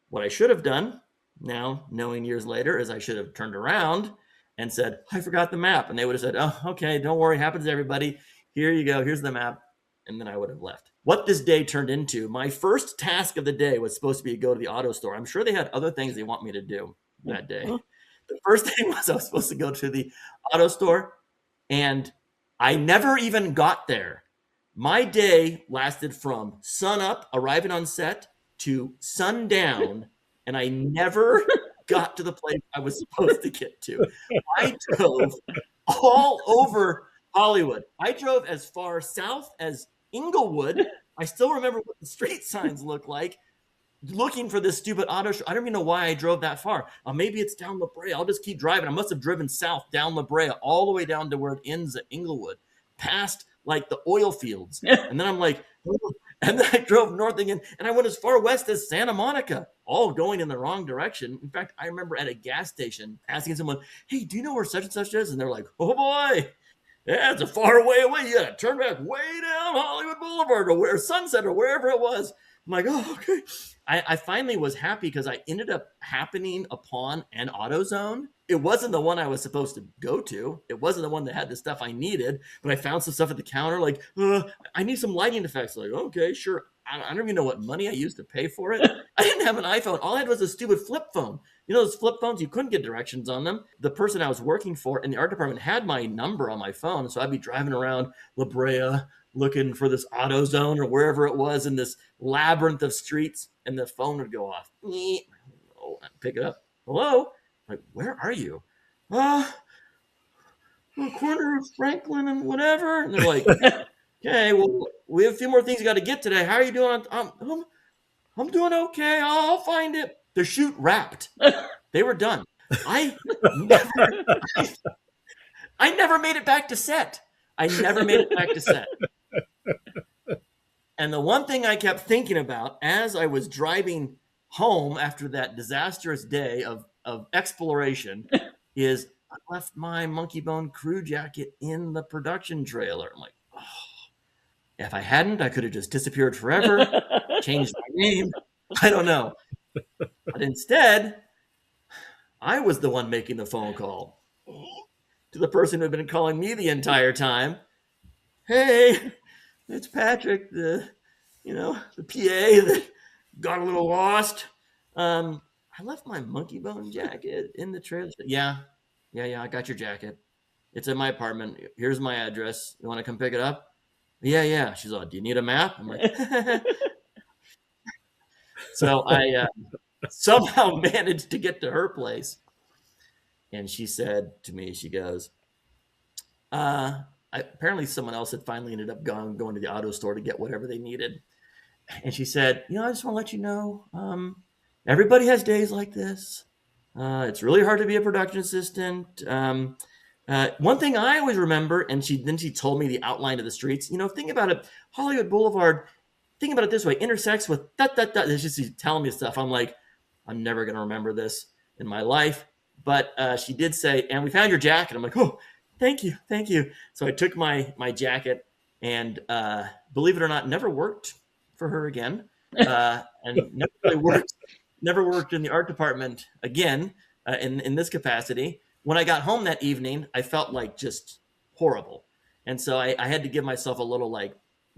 What I should have done now, knowing years later, is I should have turned around and said, I forgot the map. And they would have said, oh, okay, don't worry, happens to everybody. Here you go, here's the map. And then I would have left. What this day turned into, my first task of the day was supposed to be to go to the auto store. I'm sure they had other things they want me to do that day. The first thing was I was supposed to go to the auto store, and I never even got there. My day lasted from sun up, arriving on set, to sundown, and I never got to the place I was supposed to get to. I drove all over Hollywood. I drove as far south as Inglewood. I still remember what the street signs look like, looking for this stupid auto show. I don't even know why I drove that far. Maybe it's down La Brea. I'll just keep driving. I must have driven south down La Brea all the way down to where it ends at Inglewood, past like the oil fields. And then I'm like, oh. And then I drove north again, and I went as far west as Santa Monica, all going in the wrong direction. In fact, I remember at a gas station asking someone, hey, do you know where such and such is? And they're like, oh boy, yeah, it's a far way away. You got to turn back way down Hollywood Boulevard or where Sunset or wherever it was. I'm like, oh, okay. I finally was happy because I ended up happening upon an AutoZone It wasn't the one I was supposed to go to. It wasn't the one that had the stuff I needed, but I found some stuff at the counter like, I need some lighting effects. Like, okay, sure. I don't even know what money I used to pay for it. I didn't have an iPhone. All I had was a stupid flip phone. You know those flip phones? You couldn't get directions on them. The person I was working for in the art department had my number on my phone. So I'd be driving around La Brea looking for this AutoZone or wherever it was in this labyrinth of streets, and the phone would go off. Oh, I'd pick it up. Hello? Like, where are you? The corner of Franklin and whatever. And they're like, okay, well, we have a few more things you got to get today. How are you doing? I'm doing okay. I'll find it. The shoot wrapped. They were done. I never made it back to set. And the one thing I kept thinking about as I was driving home after that disastrous day of exploration is I left my monkey bone crew jacket in the production trailer. I'm like, oh, if I hadn't, I could have just disappeared forever, changed my name. I don't know. But instead, I was the one making the phone call to the person who had been calling me the entire time. Hey, it's Patrick, the PA that got a little lost. I left my monkey bone jacket in the trailer. Yeah, I got your jacket. It's in my apartment. Here's my address. You want to come pick it up? Yeah. She's like, do you need a map? I'm like, so I somehow managed to get to her place. And she said to me, she goes, apparently someone else had finally ended up going to the auto store to get whatever they needed. And she said, I just want to let you know, everybody has days like this. It's really hard to be a production assistant. One thing I always remember, and she told me the outline of the streets. Think about it. Hollywood Boulevard, think about it this way, intersects with that. She's telling me stuff. I'm like, I'm never going to remember this in my life. But she did say, and we found your jacket. I'm like, oh, thank you. So I took my jacket, and believe it or not, never worked for her again, and never worked in the art department again in this capacity. When I got home that evening, I felt like just horrible. And so I had to give myself a little like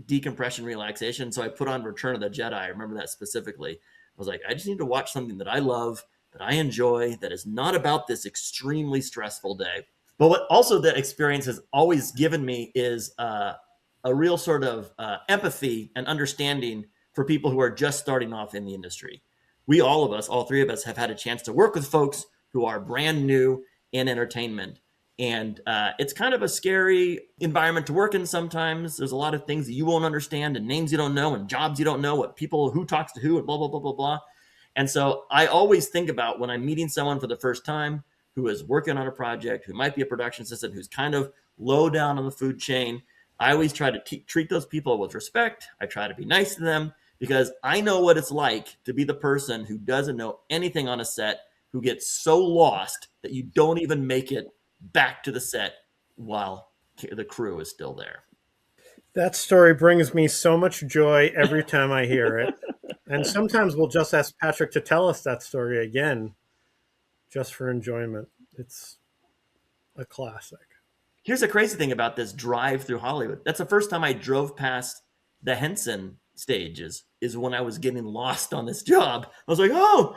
decompression relaxation. So I put on Return of the Jedi. I remember that specifically. I was like, I just need to watch something that I love, that I enjoy, that is not about this extremely stressful day. But what also that experience has always given me is a real sort of empathy and understanding for people who are just starting off in the industry. All three of us have had a chance to work with folks who are brand new in entertainment. And it's kind of a scary environment to work in sometimes. There's a lot of things that you won't understand and names you don't know and jobs you don't know, what people, who talks to who and blah, blah, blah, blah, blah. And so I always think about when I'm meeting someone for the first time who is working on a project, who might be a production assistant, who's kind of low down on the food chain, I always try to treat those people with respect. I try to be nice to them because I know what it's like to be the person who doesn't know anything on a set, who gets so lost that you don't even make it back to the set while the crew is still there. That story brings me so much joy every time I hear it. And sometimes we'll just ask Patrick to tell us that story again, just for enjoyment. It's a classic. Here's the crazy thing about this drive through Hollywood. That's the first time I drove past the Henson stages, is when I was getting lost on this job. I was like, oh,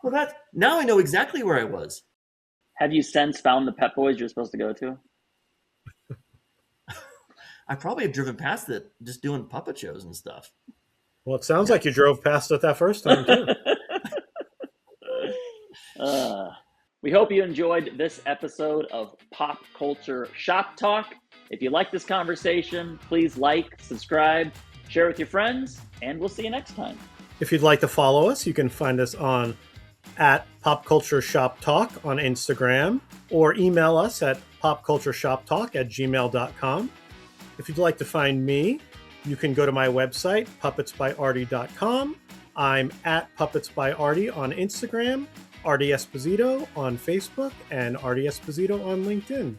well, now I know exactly where I was. Have you since found the Pep Boys you're supposed to go to? I probably have driven past it just doing puppet shows and stuff. Well, it sounds like you drove past it that first time, too. We hope you enjoyed this episode of Pop Culture Shop Talk. If you like this conversation, please like, subscribe, share with your friends, and we'll see you next time. If you'd like to follow us, you can find us on @PopCultureShopTalk on Instagram, or email us at popcultureshoptalk@gmail.com. If you'd like to find me, you can go to my website, puppetsbyartie.com. I'm @puppetsbyartie on Instagram, Artie Esposito on Facebook, and Artie Esposito on LinkedIn.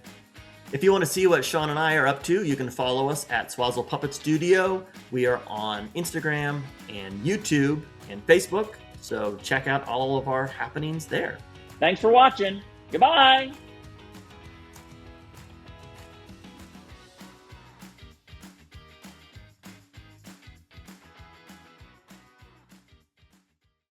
If you want to see what Sean and I are up to, you can follow us at Swazzle Puppet Studio. We are on Instagram and YouTube and Facebook, so check out all of our happenings there. Thanks for watching. Goodbye.